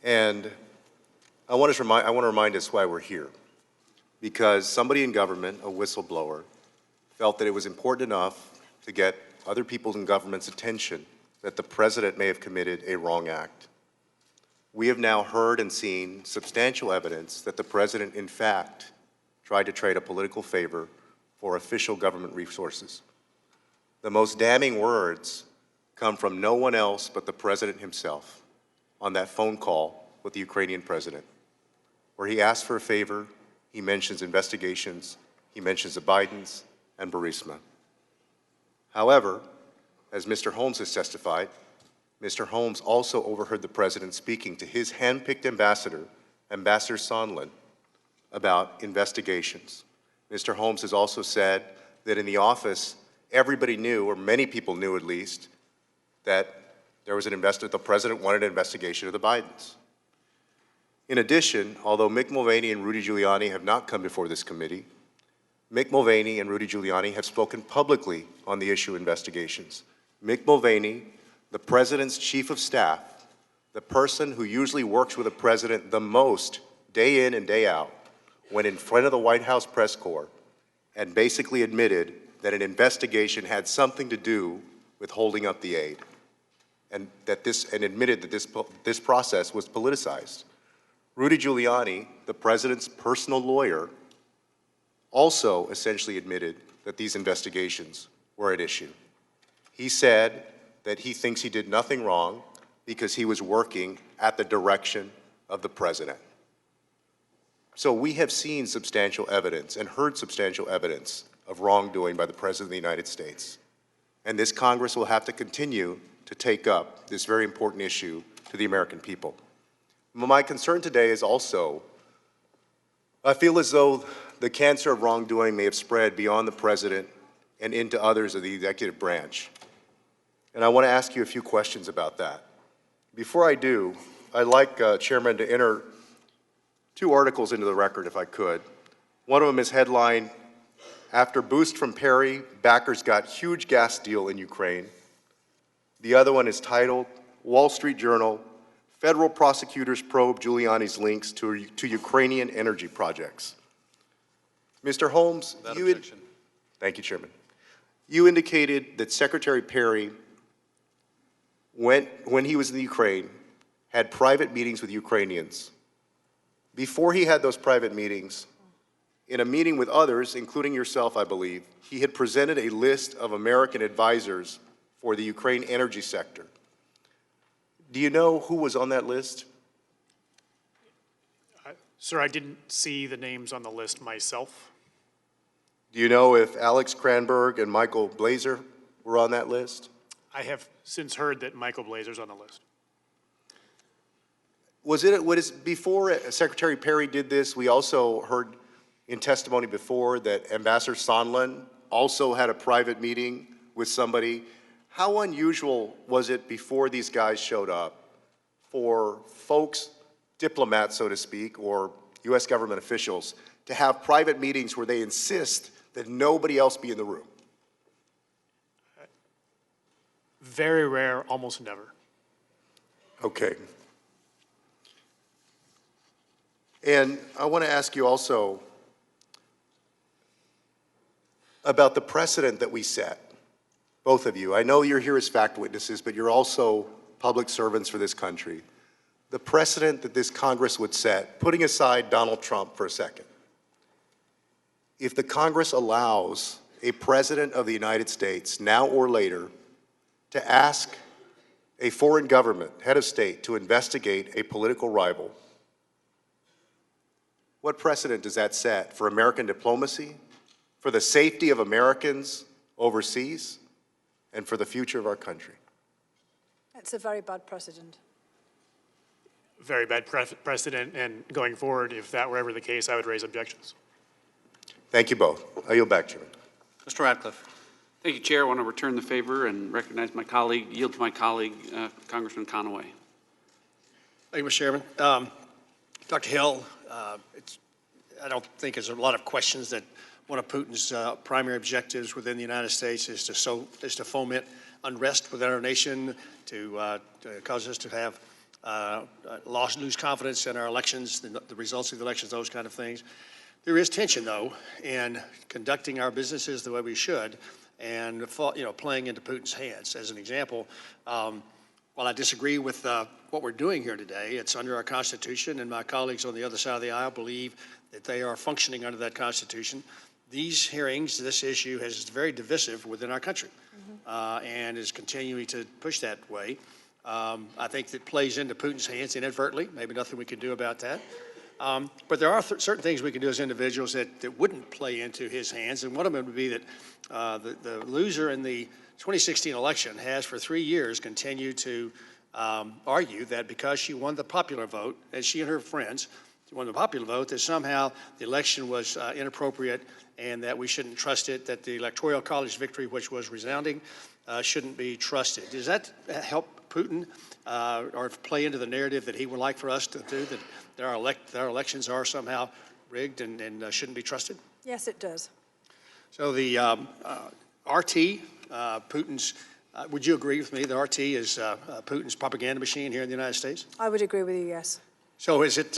And I want to remind us why we're here. Because somebody in government, a whistleblower, felt that it was important enough to get other people in government's attention that the president may have committed a wrong act. We have now heard and seen substantial evidence that the president, in fact, tried to trade a political favor for official government resources. The most damning words come from no one else but the president himself on that phone call with the Ukrainian president, where he asked for a favor, he mentions investigations, he mentions the Bidens and Burisma. However, as Mr. Holmes has testified, Mr. Holmes also overheard the president speaking to his hand-picked ambassador, Ambassador Sondland, about investigations. Mr. Holmes has also said that in the office, everybody knew, or many people knew at least, that there was the president wanted an investigation of the Bidens. In addition, although Mick Mulvaney and Rudy Giuliani have not come before this committee, Mick Mulvaney and Rudy Giuliani have spoken publicly on the issue of investigations. Mick Mulvaney, the president's chief of staff, the person who usually works with the president the most day in and day out, went in front of the White House press corps and basically admitted that an investigation had something to do with holding up the aid. and admitted that this process was politicized. Rudy Giuliani, the president's personal lawyer, also essentially admitted that these investigations were at issue. He said that he thinks he did nothing wrong because he was working at the direction of the president. So we have seen substantial evidence and heard substantial evidence of wrongdoing by the President of the United States. And this Congress will have to continue to take up this very important issue to the American people. My concern today is also, I feel as though the cancer of wrongdoing may have spread beyond the President and into others of the executive branch. And I want to ask you a few questions about that. Before I do, I'd like, Chairman, to enter 2 articles into the record, if I could. One of them is headlined, "After Boost from Perry, Backers Got Huge Gas Deal in Ukraine." The other one is titled, "Wall Street Journal, Federal Prosecutors Probe Giuliani's Links to Ukrainian Energy Projects." Mr. Holmes, thank you, Chairman. You indicated that Secretary Perry, when he was in the Ukraine, had private meetings with Ukrainians. Before he had those private meetings, in a meeting with others, including yourself, I believe, he had presented a list of American advisors for the Ukraine energy sector. Do you know who was on that list? Sir, I didn't see the names on the list myself. Do you know if Alex Cranberg and Michael Blazer were on that list? I have since heard that Michael Blazer's on the list. Was it before Secretary Perry did this? We also heard in testimony before that Ambassador Sondland also had a private meeting with somebody. How unusual was it before these guys showed up for folks, diplomats, so to speak, or U.S. government officials, to have private meetings where they insist that nobody else be in the room? Very rare, almost never. Okay. And I want to ask you also about the precedent that we set, both of you. I know you're here as fact witnesses, but you're also public servants for this country. The precedent that this Congress would set, putting aside Donald Trump for a second, if the Congress allows a president of the United States, now or later, to ask a foreign government, head of state, to investigate a political rival, what precedent does that set for American diplomacy, for the safety of Americans overseas, and for the future of our country? It's a very bad precedent. Very bad precedent, and going forward, if that were ever the case, I would raise objections. Thank you both. I yield back, Chairman. Mr. Radcliffe. Thank you, Chair. I want to return the favor and recognize my colleague, yield to my colleague, Congressman Conaway. Thank you, Mr. Chairman. Dr. Hill, I don't think there's a lot of questions that one of Putin's primary objectives within the United States is to foment unrest within our nation, to cause us to have lose confidence in our elections, the results of the elections, those kind of things. There is tension, though, in conducting our businesses the way we should, and playing into Putin's hands. As an example, while I disagree with what we're doing here today, it's under our Constitution, and my colleagues on the other side of the aisle believe that they are functioning under that Constitution. These hearings, this issue is very divisive within our country, and is continuing to push that way. I think that plays into Putin's hands inadvertently. Maybe nothing we can do about that. But there are certain things we can do as individuals that wouldn't play into his hands, and one of them would be that the loser in the 2016 election has for 3 years continued to argue that because she won the popular vote, and she and her friends won the popular vote, that somehow the election was inappropriate and that we shouldn't trust it, that the Electoral College victory, which was resounding, shouldn't be trusted. Does that help Putin or play into the narrative that he would like for us to do, that our elections are somehow rigged and shouldn't be trusted? Yes, it does. So the RT, Putin's, would you agree with me that RT is Putin's propaganda machine here in the United States? I would agree with you, yes. So is it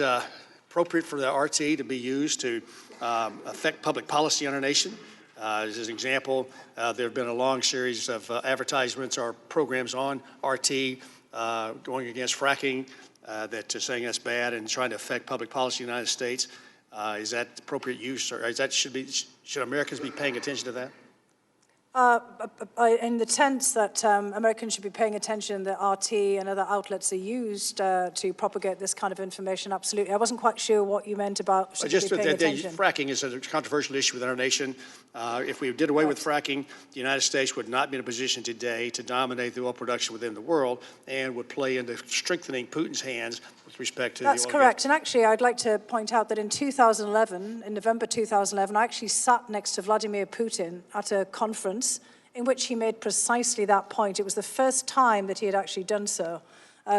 appropriate for the RT to be used to affect public policy in our nation, As an example, there have been a long series of advertisements or programs on RT going against fracking, that saying that's bad and trying to affect public policy in the United States. Is that appropriate use, or should Americans be paying attention to that? In the sense that Americans should be paying attention that RT and other outlets are used to propagate this kind of information, absolutely. I wasn't quite sure what you meant about should be paying attention. Fracking is a controversial issue within our nation. If we did away with fracking, the United States would not be in a position today to dominate the oil production within the world and would play into strengthening Putin's hands with respect to the oil. That's correct. And actually, I'd like to point out that in 2011, in November 2011, I actually sat next to Vladimir Putin at a conference in which he made precisely that point. It was the first time that he had actually done so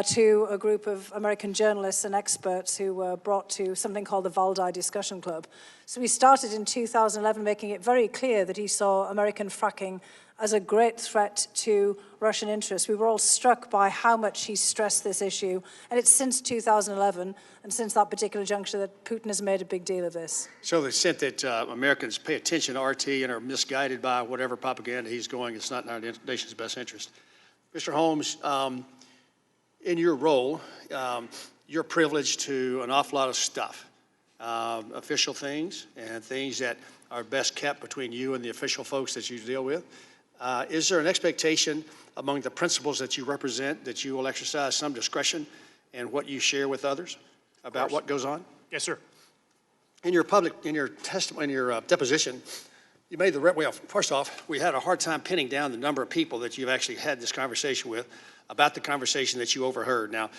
to a group of American journalists and experts who were brought to something called the Valdai Discussion Club. So he started in 2011 making it very clear that he saw American fracking as a great threat to Russian interests. We were all struck by how much he stressed this issue, and it's since 2011 and since that particular juncture that Putin has made a big deal of this. So the extent that Americans pay attention to RT and are misguided by whatever propaganda he's going, it's not in our nation's best interest. Mr. Holmes, in your role, you're privileged to an awful lot of stuff, official things and things that are best kept between you and the official folks that you deal with. Is there an expectation among the principles that you represent that you will exercise some discretion in what you share with others about what goes on? Yes, sir. In your testimony, in your deposition, you made well, first off, we had a hard time pinning down the number of people that you've actually had this conversation with about the conversation that you overheard. Now,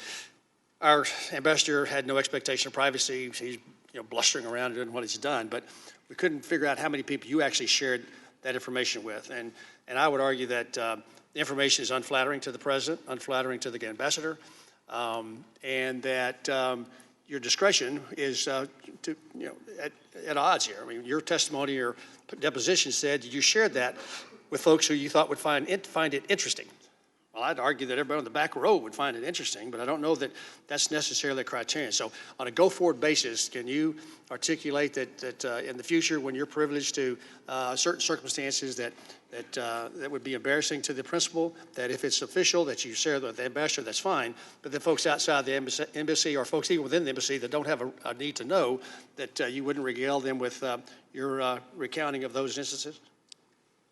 our ambassador had no expectation of privacy. He's blustering around doing what he's done, but we couldn't figure out how many people you actually shared that information with. And I would argue that the information is unflattering to the president, unflattering to the ambassador, and that your discretion is at odds here. I mean, your testimony, your deposition said you shared that with folks who you thought would find it interesting. Well, I'd argue that everybody on the back row would find it interesting, but I don't know that that's necessarily a criterion. So on a go-forward basis, can you articulate that in the future, when you're privileged to certain circumstances that would be embarrassing to the principal, that if it's official, that you share with the ambassador, that's fine, but the folks outside the embassy or folks even within the embassy that don't have a need to know, that you wouldn't regale them with your recounting of those instances?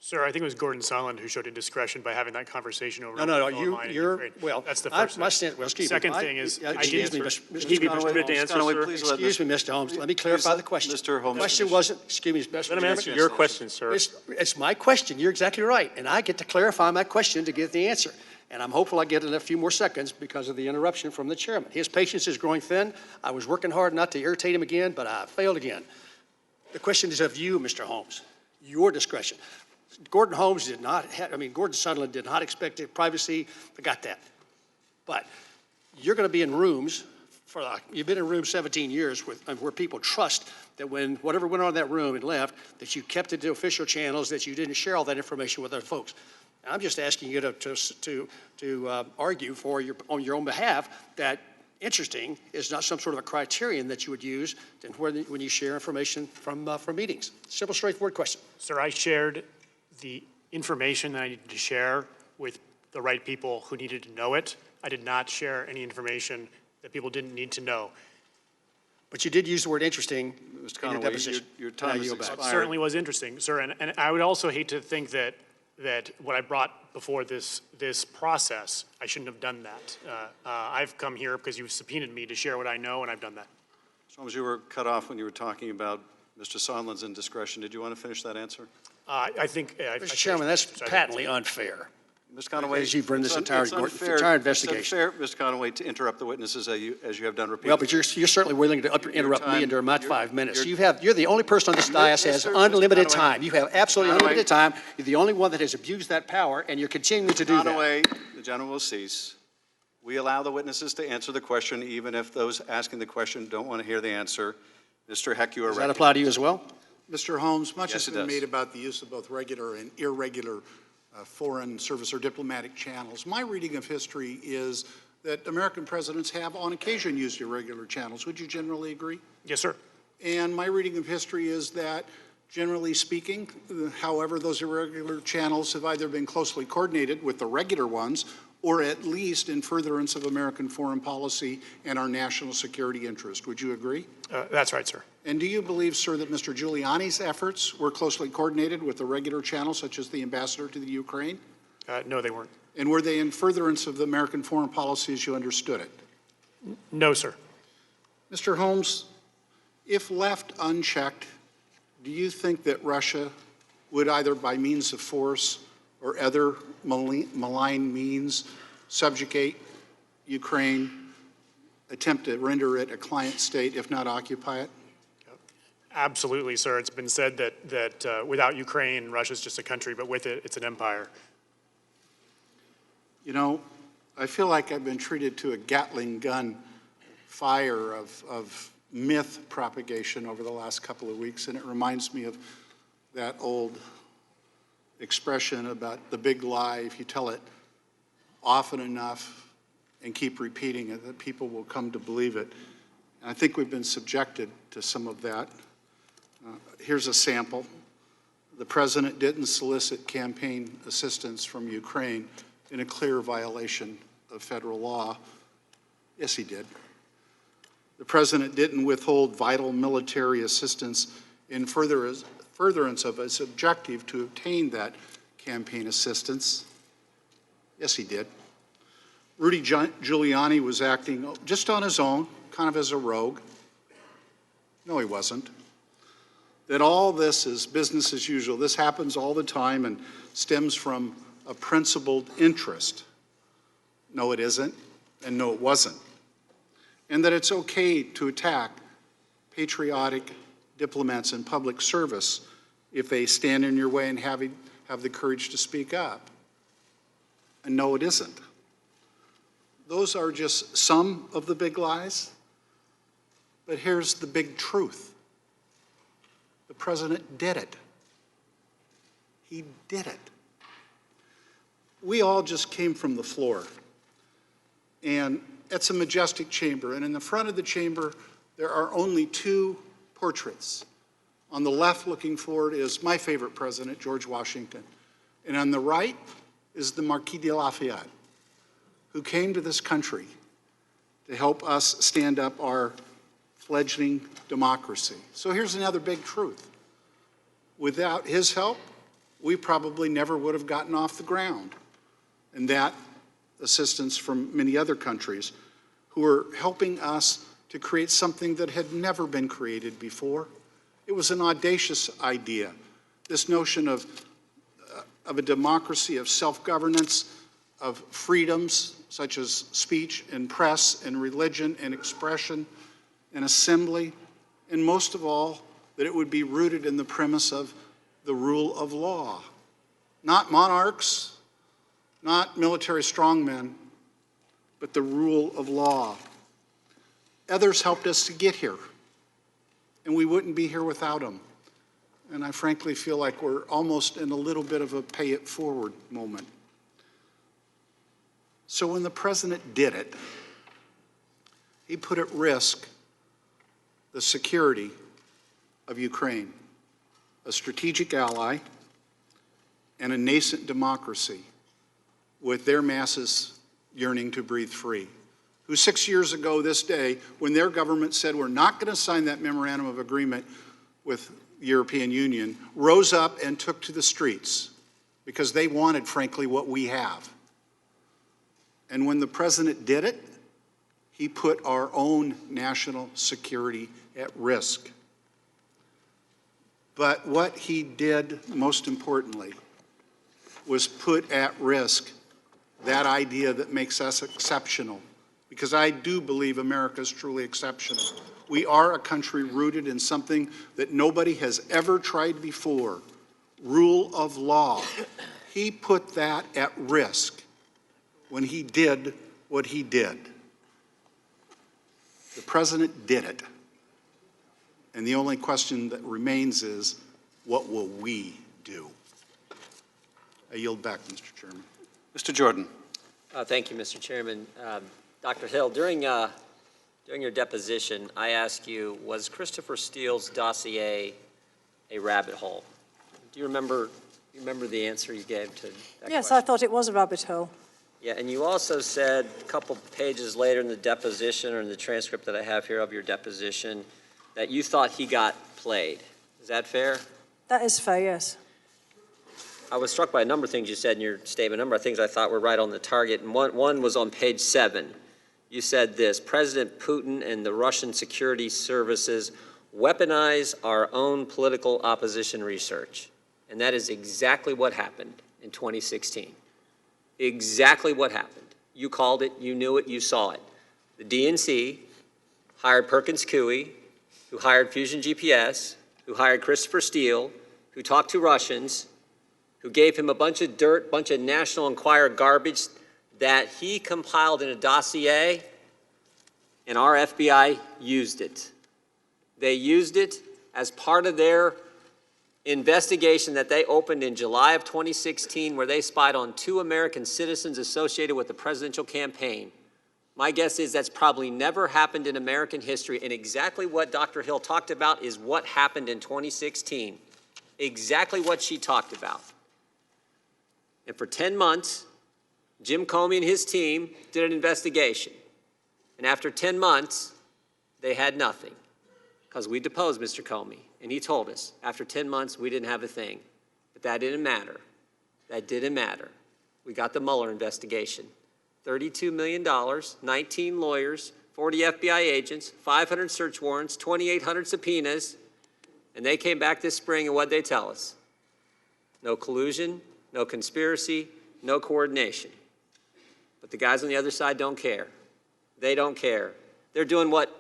Sir, I think it was Gordon Sondland who showed indiscretion by having that conversation over. No, you're well. That's the first thing. Well, excuse Second me. thing is, excuse me, Mr. Mr. Holmes. Let me clarify the question. Mr. Holmes. The question wasn't. Excuse me, Mr. Let him answer your question, sir. It's my question. You're exactly right, and I get to clarify my question to get the answer. And I'm hopeful I get in a few more seconds because of the interruption from the chairman. His patience is growing thin. I was working hard not to irritate him again, but I failed again. The question is of you, Mr. Holmes, your discretion. Gordon Sondland did not expect privacy. I got that. But you're going to be in rooms you've been in rooms 17 years where people trust that when whatever went on in that room and left, that you kept it to official channels, that you didn't share all that information with other folks. And I'm just asking you to argue on your own behalf that interesting is not some sort of a criterion that you would use when you share information from meetings. Simple, straightforward question. Sir, I shared the information that I needed to share with the right people who needed to know it. I did not share any information that people didn't need to know. But you did use the word interesting Mr. in your deposition. Your time is It expired. certainly was interesting, sir. And I would also hate to think that what I brought before this process, I shouldn't have done that. I've come here because you subpoenaed me to share what I know, and I've done that. Mr. Holmes, you were cut off when you were talking about Mr. Sondland's indiscretion. Did you want to finish that answer? I think... Mr. Chairman, that's patently unfair. Ms. Conaway, as you've run this entire investigation. It's unfair, Ms. Conaway, to interrupt the witnesses as you have done repeatedly. Well, but you're certainly willing to interrupt me during my 5 minutes. You're the only person on this dais that has unlimited time. You have absolutely unlimited time. You're the only one that has abused that power, and you're continuing to do that. Conaway, the gentleman will cease. We allow the witnesses to answer the question, even if those asking the question don't want to hear the answer. Mr. Heck, you are Does that apply to you as well? Mr. Holmes, much Yes, has been made about the use of both regular and irregular foreign service or diplomatic channels. My reading of history is that American presidents have on occasion used irregular channels. Would you generally agree? Yes, sir. And my reading of history is that Generally speaking, however, those irregular channels have either been closely coordinated with the regular ones or at least in furtherance of American foreign policy and our national security interest. Would you agree? That's right, sir. And do you believe, sir, that Mr. Giuliani's efforts were closely coordinated with the regular channels, such as the ambassador to the Ukraine? No, they weren't. And were they in furtherance of the American foreign policy as you understood it? No, sir. Mr. Holmes, if left unchecked, do you think that Russia would either by means of force or other malign means subjugate Ukraine, attempt to render it a client state, if not occupy it? Absolutely, sir. It's been said that without Ukraine, Russia's just a country, but with it, it's an empire. You know, I feel like I've been treated to a Gatling gun fire of myth propagation over the last couple of weeks, and it reminds me of that old expression about the big lie. If you tell it often enough and keep repeating it, that people will come to believe it. And I think we've been subjected to some of that. Here's a sample. The president didn't solicit campaign assistance from Ukraine in a clear violation of federal law. Yes, he did. The president didn't withhold vital military assistance in furtherance of his objective to obtain that campaign assistance. Yes, he did. Rudy Giuliani was acting just on his own, kind of as a rogue. No, he wasn't. That all this is business as usual. This happens all the time and stems from a principled interest. No, it isn't, and no, it wasn't. And that it's okay to attack patriotic diplomats in public service if they stand in your way and have the courage to speak up. And no, it isn't. Those are just some of the big lies, but here's the big truth. The president did it. He did it. We all just came from the floor, and it's a majestic chamber, and in the front of the chamber, there are only two portraits. On the left, looking forward, is my favorite president, George Washington, and on the right is the Marquis de Lafayette, who came to this country to help us stand up our fledgling democracy. So here's another big truth. Without his help, we probably never would have gotten off the ground. And that assistance from many other countries who are helping us to create something that had never been created before. It was an audacious idea, this notion of a democracy, of self-governance, of freedoms such as speech and press and religion and expression and assembly, and most of all, that it would be rooted in the premise of the rule of law. Not monarchs, not military strongmen, but the rule of law. Others helped us to get here, and we wouldn't be here without them. And I frankly feel like we're almost in a little bit of a pay it forward moment. So when the president did it, he put at risk the security of Ukraine, a strategic ally and a nascent democracy with their masses yearning to breathe free, who 6 years ago this day, when their government said we're not going to sign that memorandum of agreement with the European Union, rose up and took to the streets because they wanted, frankly, what we have. And when the president did it, he put our own national security at risk. But what he did, most importantly, was put at risk that idea that makes us exceptional. Because I do believe America is truly exceptional. We are a country rooted in something that nobody has ever tried before, rule of law. He put that at risk when he did what he did. The president did it. And the only question that remains is, what will we do? I yield back, Mr. Chairman. Mr. Jordan. Thank you, Mr. Chairman. Dr. Hill, during your deposition, I asked you, was Christopher Steele's dossier a rabbit hole. Do you remember the answer you gave to that Yes, question? I thought it was a rabbit hole. Yeah, and you also said a couple pages later in the deposition, or in the transcript that I have here of your deposition, that you thought he got played. Is that fair? That is fair, yes. I was struck by a number of things you said in your statement, a number of things I thought were right on the target, and one was on page 7. You said this: President Putin and the Russian security services weaponize our own political opposition research. And that is exactly what happened in 2016. Exactly what happened. You called it, you knew it, you saw it. The DNC hired Perkins Coie, who hired Fusion GPS, who hired Christopher Steele, who talked to Russians, who gave him a bunch of dirt, bunch of National Enquirer garbage that he compiled in a dossier, and our FBI used it. They used it as part of their investigation that they opened in July of 2016, where they spied on 2 American citizens associated with the presidential campaign. My guess is that's probably never happened in American history, and exactly what Dr. Hill talked about is what happened in 2016. Exactly what she talked about. And for 10 months, Jim Comey and his team did an investigation. And after 10 months, they had nothing, because we deposed Mr. Comey. And he told us, after 10 months, we didn't have a thing. But that didn't matter. That didn't matter. We got the Mueller investigation. $32 million, 19 lawyers, 40 FBI agents, 500 search warrants, 2,800 subpoenas. And they came back this spring, and what'd they tell us? No collusion, no conspiracy, no coordination. But the guys on the other side don't care. They don't care. They're doing what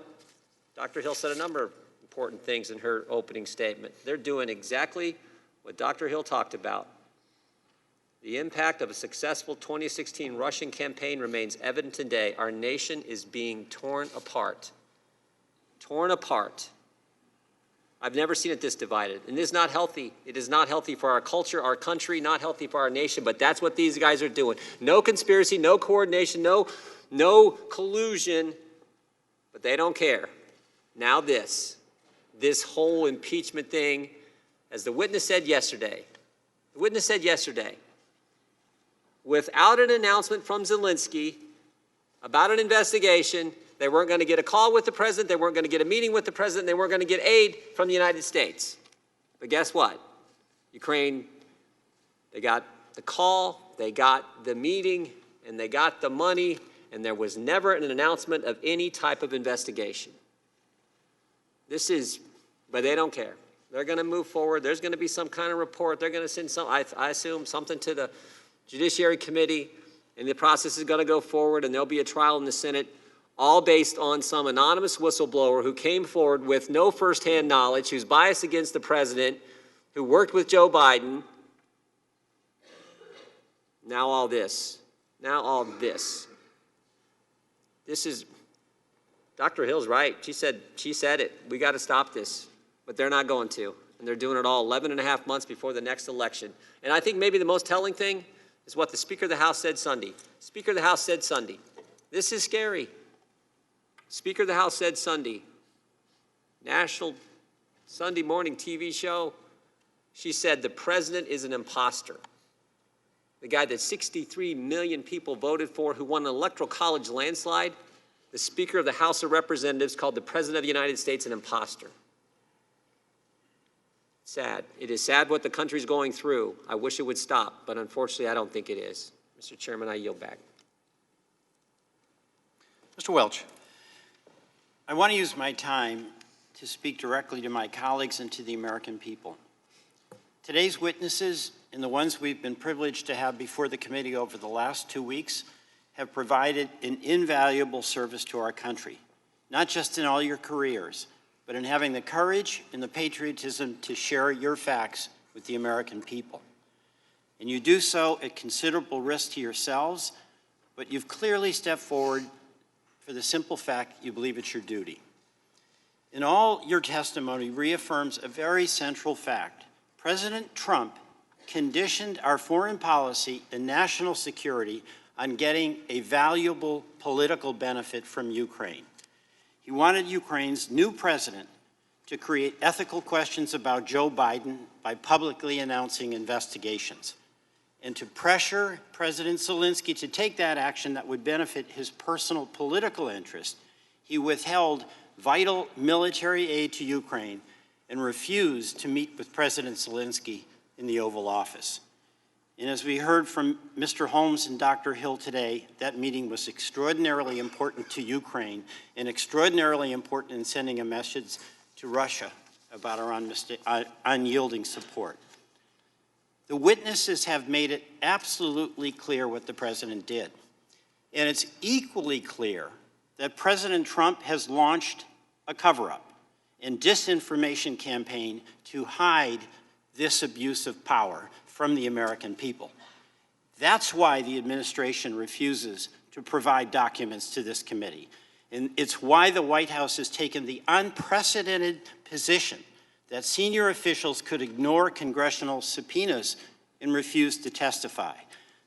Dr. Hill said a number of important things in her opening statement. They're doing exactly what Dr. Hill talked about. The impact of a successful 2016 Russian campaign remains evident today. Our nation is being torn apart. Torn apart. I've never seen it this divided. And it is not healthy. It is not healthy for our culture, our country, not healthy for our nation, but that's what these guys are doing. No conspiracy, no coordination, no collusion, but they don't care. Now this whole impeachment thing, as the witness said yesterday, without an announcement from Zelensky about an investigation, they weren't going to get a call with the president, they weren't going to get a meeting with the president, they weren't going to get aid from the United States. But guess what? Ukraine, they got the call, they got the meeting, and they got the money, and there was never an announcement of any type of investigation. But they don't care. They're going to move forward. There's going to be some kind of report. They're going to send I assume, something to the Judiciary Committee, and the process is going to go forward, and there'll be a trial in the Senate, all based on some anonymous whistleblower who came forward with no firsthand knowledge, who's biased against the president, who worked with Joe Biden. Now all this. This is, Dr. Hill's right. She said it. We got to stop this. But they're not going to. And they're doing it all 11 and a half months before the next election. And I think maybe the most telling thing is what the Speaker of the House said Sunday. Speaker of the House said Sunday. This is scary. Speaker of the House said Sunday. National Sunday morning TV show. She said the president is an imposter. The guy that 63 million people voted for, who won an electoral college landslide, the Speaker of the House of Representatives called the President of the United States an imposter. Sad. It is sad what the country's going through. I wish it would stop, but unfortunately I don't think it is. Mr. Chairman, I yield back. Mr. Welch. I want to use my time to speak directly to my colleagues and to the American people. Today's witnesses, and the ones we've been privileged to have before the committee over the last 2 weeks, have provided an invaluable service to our country, not just in all your careers, but in having the courage and the patriotism to share your facts with the American people. And you do so at considerable risk to yourselves, but you've clearly stepped forward for the simple fact you believe it's your duty. In all, your testimony reaffirms a very central fact. President Trump conditioned our foreign policy and national security on getting a valuable political benefit from Ukraine. He wanted Ukraine's new president to create ethical questions about Joe Biden by publicly announcing investigations, and to pressure President Zelensky to take that action that would benefit his personal political interest, he withheld vital military aid to Ukraine and refused to meet with President Zelensky in the Oval Office. And as we heard from Mr. Holmes and Dr. Hill today, that meeting was extraordinarily important to Ukraine and extraordinarily important in sending a message to Russia about our unyielding support. The witnesses have made it absolutely clear what the president did. And it's equally clear that President Trump has launched a cover-up and disinformation campaign to hide this abuse of power from the American people. That's why the administration refuses to provide documents to this committee. And it's why the White House has taken the unprecedented position that senior officials could ignore congressional subpoenas and refuse to testify.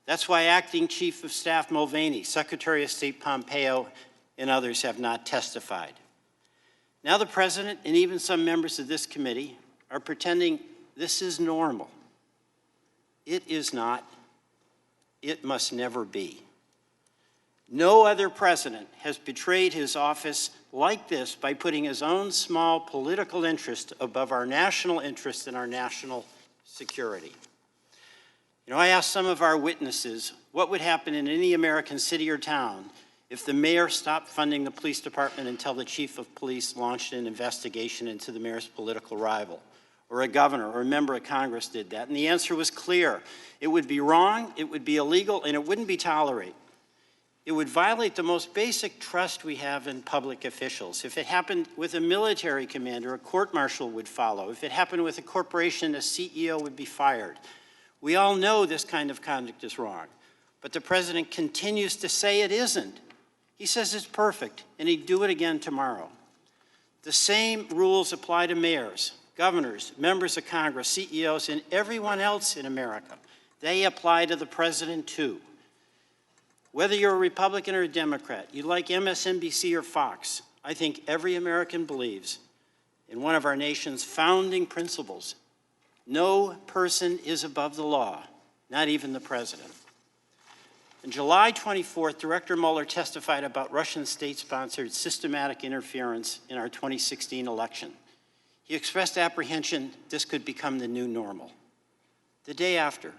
That's why Acting Chief of Staff Mulvaney, Secretary of State Pompeo, and others have not testified. Now the President and even some members of this committee are pretending this is normal. It is not. It must never be. No other president has betrayed his office like this by putting his own small political interest above our national interest and our national security. You know, I asked some of our witnesses what would happen in any American city or town if the mayor stopped funding the police department until the chief of police launched an investigation into the mayor's political rival, or a governor or a member of Congress did that. And the answer was clear. It would be wrong, it would be illegal, and it wouldn't be tolerated. It would violate the most basic trust we have in public officials. If it happened with a military commander, a court-martial would follow. If it happened with a corporation, a CEO would be fired. We all know this kind of conduct is wrong, but the president continues to say it isn't. He says it's perfect, and he'd do it again tomorrow. The same rules apply to mayors, governors, members of Congress, CEOs, and everyone else in America. They apply to the president too. Whether you're a Republican or a Democrat, you like MSNBC or Fox, I think every American believes in one of our nation's founding principles: no person is above the law, not even the president. On July 24th, Director Mueller testified about Russian state-sponsored systematic interference in our 2016 election. He expressed apprehension this could become the new normal. The day after,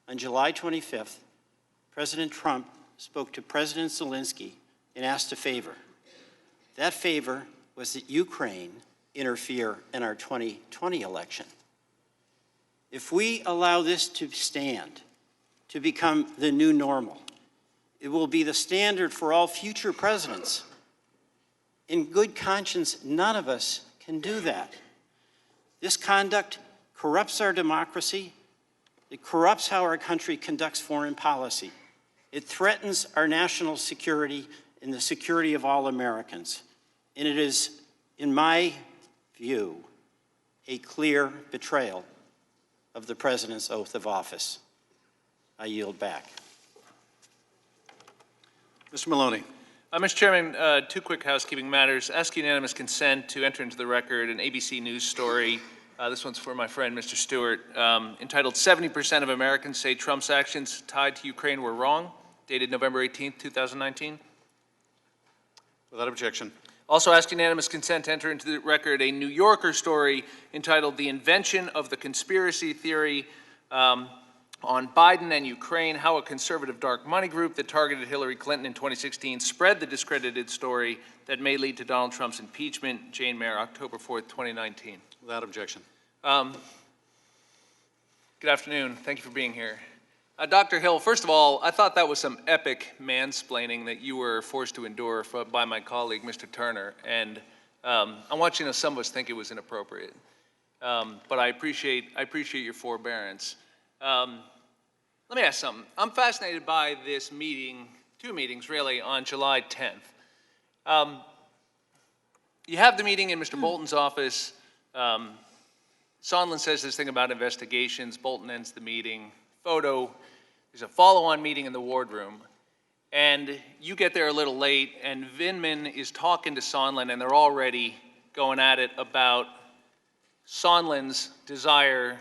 on July 25th, President Trump spoke to President Zelensky and asked a favor. That favor was that Ukraine interfere in our 2020 election. If we allow this to stand, to become the new normal, it will be the standard for all future presidents. In good conscience, none of us can do that. This conduct corrupts our democracy. It corrupts how our country conducts foreign policy. It threatens our national security and the security of all Americans. And it is, in my view, a clear betrayal of the President's oath of office. I yield back. Mr. Maloney. Mr. Chairman, two quick housekeeping matters. Ask unanimous consent to enter into the record an ABC News story. This one's for my friend, Mr. Stewart, entitled 70% of Americans say Trump's actions tied to Ukraine were wrong, dated November 18th, 2019. Without objection. Also ask unanimous consent to enter into the record a New Yorker story entitled The Invention of the Conspiracy Theory on Biden and Ukraine, How a Conservative Dark Money Group that targeted Hillary Clinton in 2016 spread the discredited story that may lead to Donald Trump's impeachment. Jane Mayer, October 4th, 2019. Without objection. Good afternoon. Thank you for being here. Dr. Hill, first of all, I thought that was some epic mansplaining that you were forced to endure by my colleague, Mr. Turner, and I want you to know some of us think it was inappropriate. But I appreciate your forbearance. Let me ask something. I'm fascinated by this meeting, two meetings really, on July 10th. You have the meeting in Mr. Bolton's office. Sondland says this thing about investigations. Bolton ends the meeting. Photo. There's a follow-on meeting in the wardroom. And you get there a little late, and Vindman is talking to Sondland, and they're already going at it about Sondland's desire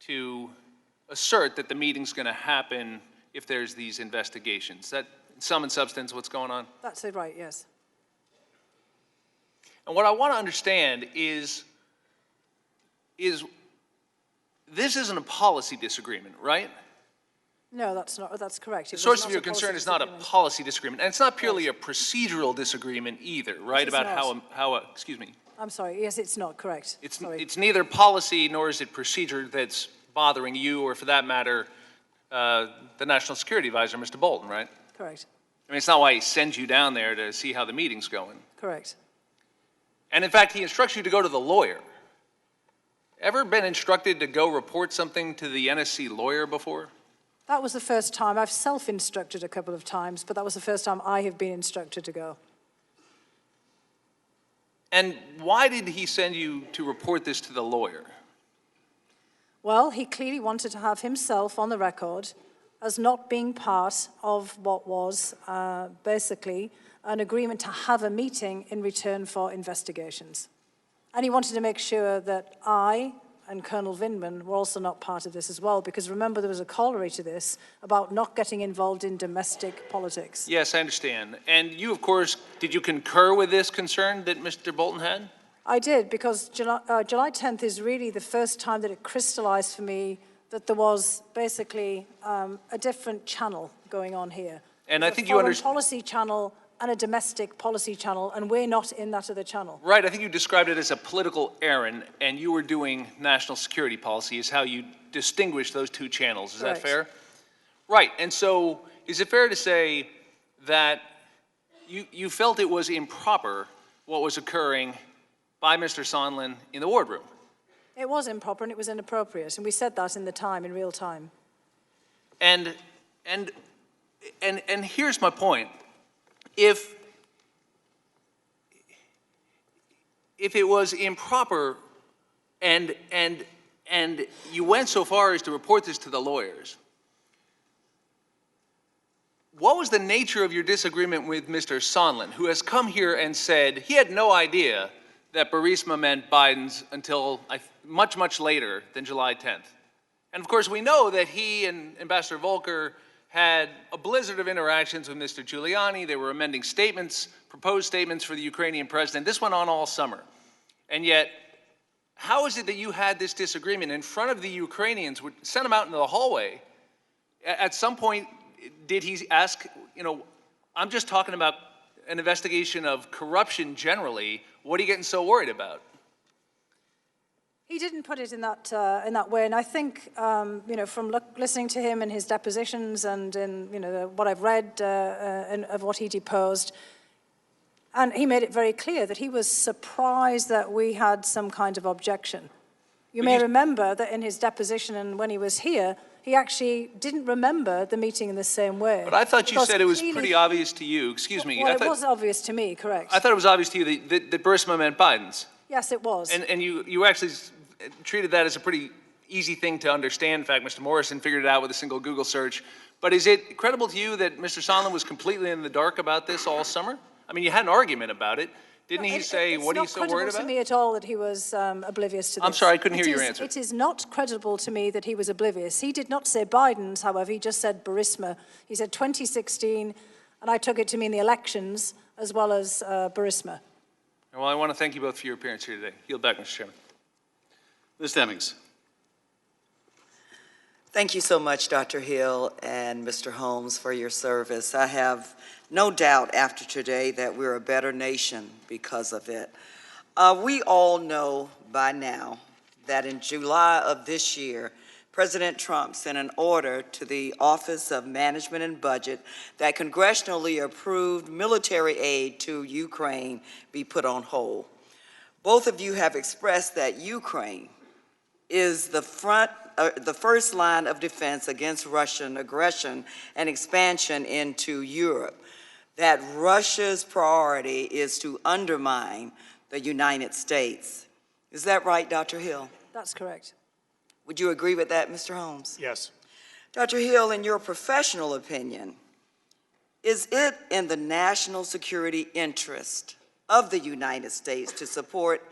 to assert that the meeting's going to happen if there's these investigations. That, in sum and substance, what's going on? That's it, right, yes. And what I want to understand is this isn't a policy disagreement, right? No, that's correct. The source of your concern is not a policy disagreement, and it's not purely a procedural disagreement either, right? About how excuse me. I'm sorry, yes, it's not correct. It's neither policy nor is it procedure that's bothering you, or for that matter, the National Security Advisor, Mr. Bolton, right? Correct. I mean, it's not why he sends you down there to see how the meeting's going. Correct. And in fact, he instructs you to go to the lawyer. Ever been instructed to go report something to the NSC lawyer before? That was the first time. I've self-instructed a couple of times, but that was the first time I have been instructed to go. And why did he send you to report this to the lawyer? Well, he clearly wanted to have himself on the record as not being part of what was basically an agreement to have a meeting in return for investigations. And he wanted to make sure that I and Colonel Vindman were also not part of this as well, because remember there was a corollary to this about not getting involved in domestic politics. Yes, I understand. And you, of course, did you concur with this concern that Mr. Bolton had? I did, because July 10th is really the first time that it crystallized for me that there was basically a different channel going on here. And I think you understand. A policy channel and a domestic policy channel, and we're not in that other channel. Right, I think you described it as a political errand, and you were doing national security policy is how you distinguish those two channels. Is that fair? Right, and so is it fair to say that you felt it was improper what was occurring by Mr. Sondland in the wardroom? It was improper and it was inappropriate, and we said that in the time, in real time. And here's my point. If it was improper and you went so far as to report this to the lawyers, what was the nature of your disagreement with Mr. Sondland, who has come here and said he had no idea that Burisma meant Biden's until much, much later than July 10th? And of course, we know that he and Ambassador Volker had a blizzard of interactions with Mr. Giuliani. They were amending statements, proposed statements for the Ukrainian president. This went on all summer. And yet, how is it that you had this disagreement in front of the Ukrainians, sent them out into the hallway? At some point, did he ask, I'm just talking about an investigation of corruption generally. What are you getting so worried about? He didn't put it in that way, and I think from listening to him in his depositions and in what I've read of what he deposed, and he made it very clear that he was surprised that we had some kind of objection. You may remember that in his deposition and when he was here, he actually didn't remember the meeting in the same way. But I thought you said it was pretty obvious to you. Excuse me. Well, it was obvious to me, correct. I thought it was obvious to you that Burisma meant Biden's. Yes, it was. And you actually treated that as a pretty easy thing to understand. In fact, Mr. Morrison figured it out with a single Google search. But is it credible to you that Mr. Sondland was completely in the dark about this all summer? I mean, you had an argument about it. Didn't he say, what are you so worried about? It's not credible to me at all that he was oblivious to this. I'm sorry, I couldn't hear your answer. It is not credible to me that he was oblivious. He did not say Biden's, however, he just said Burisma. He said 2016, and I took it to mean the elections as well as Burisma. Well, I want to thank you both for your appearance here today. Yield back, Mr. Chairman. Ms. Demings. Thank you so much, Dr. Hill and Mr. Holmes, for your service. I have no doubt after today that we're a better nation because of it. We all know by now that in July of this year, President Trump sent an order to the Office of Management and Budget that congressionally approved military aid to Ukraine be put on hold. Both of you have expressed that Ukraine is the first line of defense against Russian aggression and expansion into Europe, that Russia's priority is to undermine the United States. Is that right, Dr. Hill? That's correct. Would you agree with that, Mr. Holmes? Yes. Dr. Hill, in your professional opinion, is it in the national security interest of the United States to support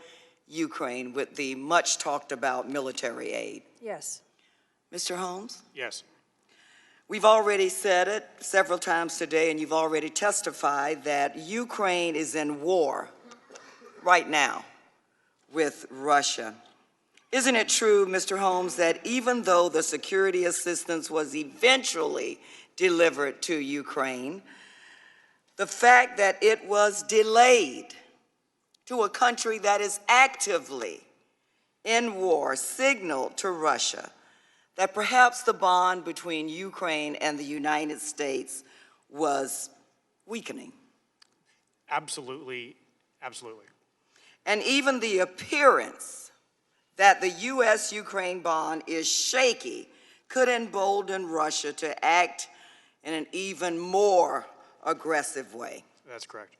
Ukraine with the much talked about military aid? Yes. Mr. Holmes? Yes. We've already said it several times today, and you've already testified that Ukraine is in war right now with Russia. Isn't it true, Mr. Holmes, that even though the security assistance was eventually delivered to Ukraine, the fact that it was delayed to a country that is actively in war signaled to Russia that perhaps the bond between Ukraine and the United States was weakening? Absolutely, absolutely. And even the appearance that the U.S.-Ukraine bond is shaky could embolden Russia to act in an even more aggressive way. That's correct.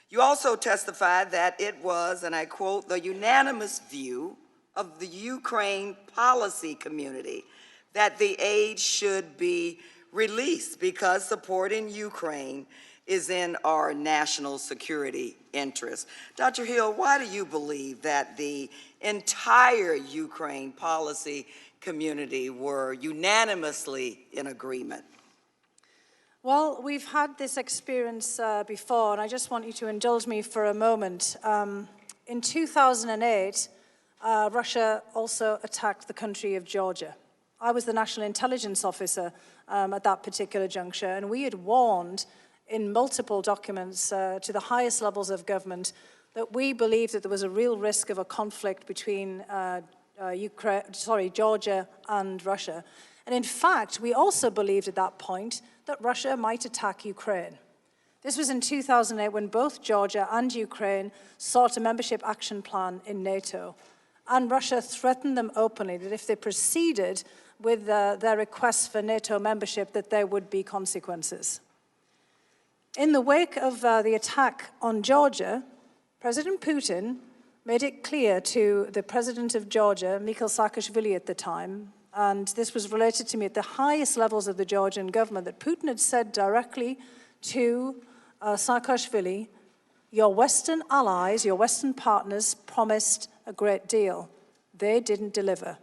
You also testified that it was, and I quote, the unanimous view of the Ukraine policy community that the aid should be released because supporting Ukraine is in our national security interest. Dr. Hill, why do you believe that the entire Ukraine policy community were unanimously in agreement? Well, we've had this experience before, and I just want you to indulge me for a moment. In 2008, Russia also attacked the country of Georgia. I was the national intelligence officer at that particular juncture, and we had warned in multiple documents to the highest levels of government that we believed that there was a real risk of a conflict between Georgia and Russia. And in fact, we also believed at that point that Russia might attack Ukraine. This was in 2008 when both Georgia and Ukraine sought a membership action plan in NATO. And Russia threatened them openly that if they proceeded with their requests for NATO membership, that there would be consequences. In the wake of the attack on Georgia, President Putin made it clear to the president of Georgia, Mikhail Saakashvili at the time, and this was related to me at the highest levels of the Georgian government, that Putin had said directly to Saakashvili, your Western allies, your Western partners promised a great deal. They didn't deliver.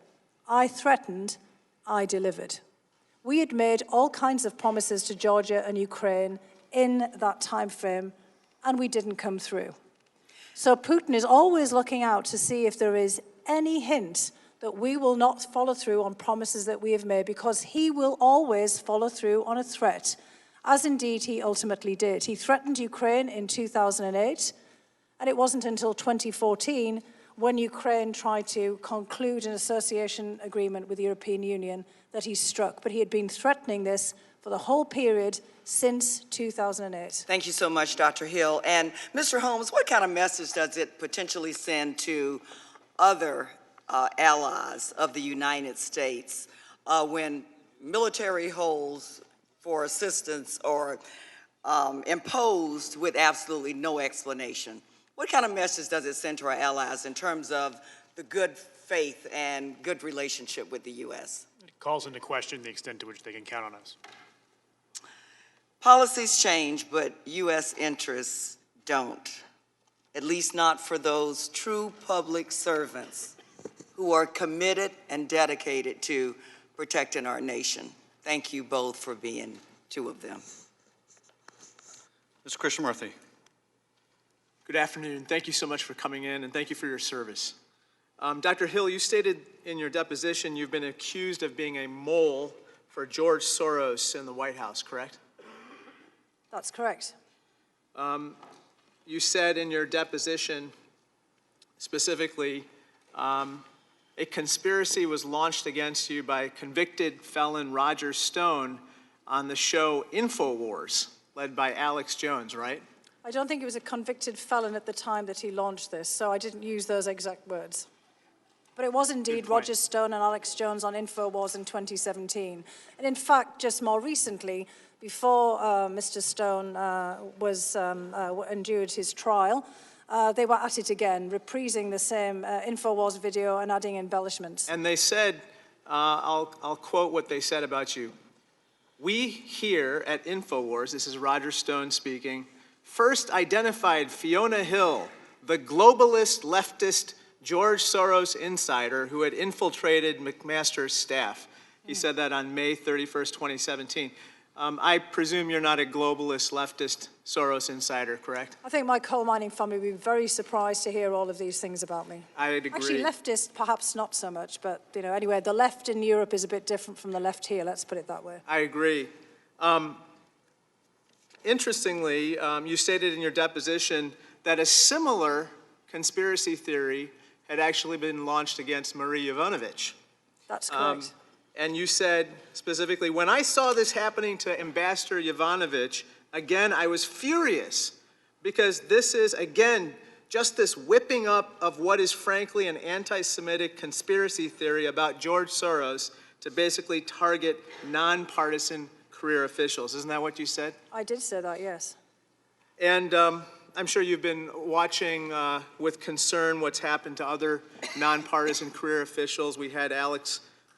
I threatened, I delivered. We had made all kinds of promises to Georgia and Ukraine in that time frame, and we didn't come through. So Putin is always looking out to see if there is any hint that we will not follow through on promises that we have made, because he will always follow through on a threat, as indeed he ultimately did. He threatened Ukraine in 2008, and it wasn't until 2014 when Ukraine tried to conclude an association agreement with the European Union that he struck. But he had been threatening this for the whole period since 2008. Thank you so much, Dr. Hill. And Mr. Holmes, what kind of message does it potentially send to other allies of the United States when military holds for assistance are imposed with absolutely no explanation? What kind of message does it send to our allies in terms of the good faith and good relationship with the U.S.? It calls into question the extent to which they can count on us. Policies change, but U.S. interests don't, at least not for those true public servants who are committed and dedicated to protecting our nation. Thank you both for being two of them. Mr. Krishnamurthy. Good afternoon. Thank you so much for coming in, and thank you for your service. Dr. Hill, you stated in your deposition you've been accused of being a mole for George Soros in the White House, correct? That's correct. You said in your deposition, specifically, a conspiracy was launched against you by convicted felon Roger Stone on the show InfoWars, led by Alex Jones, right? I don't think he was a convicted felon at the time that he launched this, so I didn't use those exact words. But it was indeed Roger Stone and Alex Jones on InfoWars in 2017. And in fact, just more recently, before Mr. Stone endured his trial, they were at it again, reprising the same InfoWars video and adding embellishments. And they said, I'll quote what they said about you. We here at InfoWars, this is Roger Stone speaking, first identified Fiona Hill, the globalist leftist George Soros insider who had infiltrated McMaster's staff. He said that on May 31st, 2017. I presume you're not a globalist, leftist Soros insider, correct? I think my coal mining family would be very surprised to hear all of these things about me. I'd agree. Actually, leftist, perhaps not so much, but anyway, the left in Europe is a bit different from the left here, let's put it that way. I agree. Interestingly, you stated in your deposition that a similar conspiracy theory had actually been launched against Marie Yovanovitch. That's correct. And you said specifically, when I saw this happening to Ambassador Yovanovitch, again, I was furious because this is, again, just this whipping up of what is frankly an anti-Semitic conspiracy theory about George Soros to basically target nonpartisan career officials. Isn't that what you said? I did say that, yes. And I'm sure you've been watching with concern what's happened to other nonpartisan career officials. We had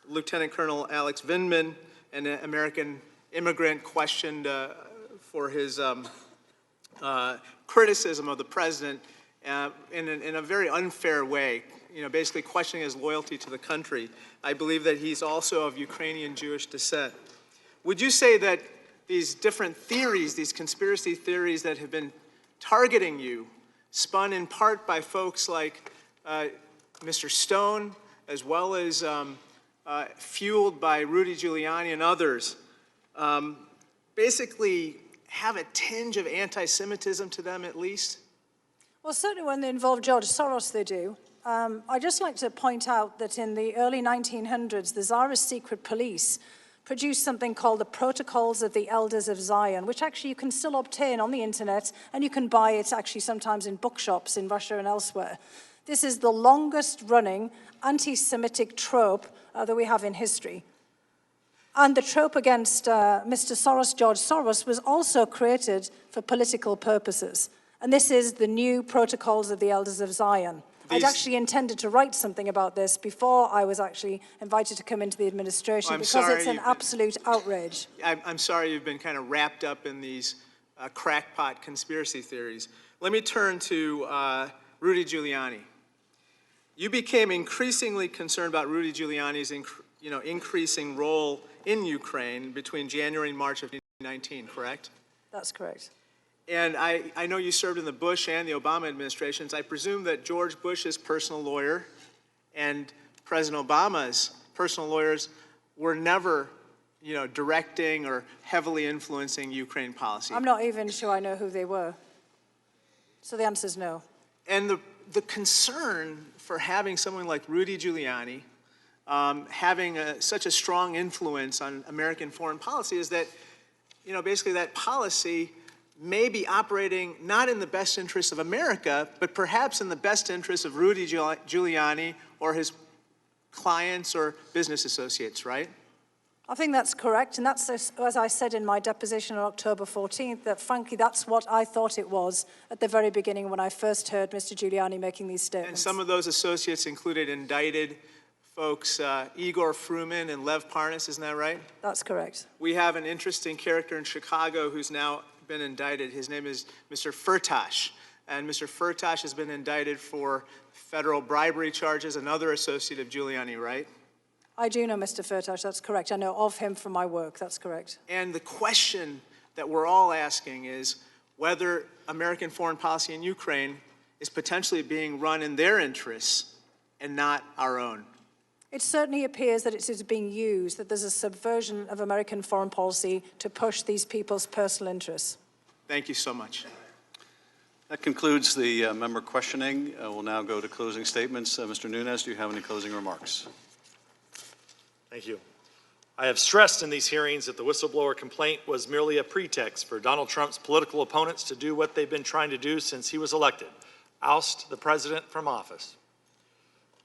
Lieutenant Colonel Alex Vindman, an American immigrant, questioned for his criticism of the president in a very unfair way, basically questioning his loyalty to the country. I believe that he's also of Ukrainian Jewish descent. Would you say that these different theories, these conspiracy theories that have been targeting you, spun in part by folks like Mr. Stone, as well as fueled by Rudy Giuliani and others, basically have a tinge of anti-Semitism to them at least? Well, certainly when they involve George Soros, they do. I'd just like to point out that in the early 1900s, the Tsarist secret police produced something called the Protocols of the Elders of Zion, which actually you can still obtain on the internet, and you can buy it actually sometimes in bookshops in Russia and elsewhere. This is the longest running anti-Semitic trope that we have in history. And the trope against Mr. Soros, George Soros, was also created for political purposes. And this is the new Protocols of the Elders of Zion. I'd actually intended to write something about this before I was actually invited to come into the administration because it's an absolute outrage. I'm sorry you've been kind of wrapped up in these crackpot conspiracy theories. Let me turn to Rudy Giuliani. You became increasingly concerned about Rudy Giuliani's increasing role in Ukraine between January and March of 2019, correct? That's correct. And I know you served in the Bush and the Obama administrations. I presume that George Bush's personal lawyer and President Obama's personal lawyers were never, directing or heavily influencing Ukraine policy. I'm not even sure I know who they were. So the answer is no. And the concern for having someone like Rudy Giuliani having such a strong influence on American foreign policy is that, basically that policy may be operating not in the best interest of America, but perhaps in the best interest of Rudy Giuliani or his clients or business associates, right? I think that's correct, and that's, as I said in my deposition on October 14th, that frankly that's what I thought it was at the very beginning when I first heard Mr. Giuliani making these statements. And some of those associates included indicted folks, Igor Fruman and Lev Parnas, isn't that right? That's correct. We have an interesting character in Chicago who's now been indicted. His name is Mr. Firtash, and Mr. Firtash has been indicted for federal bribery charges, another associate of Giuliani, right? I do know Mr. Firtash, that's correct. I know of him from my work, that's correct. And the question that we're all asking is whether American foreign policy in Ukraine is potentially being run in their interests and not our own. It certainly appears that it is being used, that there's a subversion of American foreign policy to push these people's personal interests. Thank you so much. That concludes the member questioning. We'll now go to closing statements. Mr. Nunes, do you have any closing remarks? Thank you. I have stressed in these hearings that the whistleblower complaint was merely a pretext for Donald Trump's political opponents to do what they've been trying to do since he was elected, oust the president from office.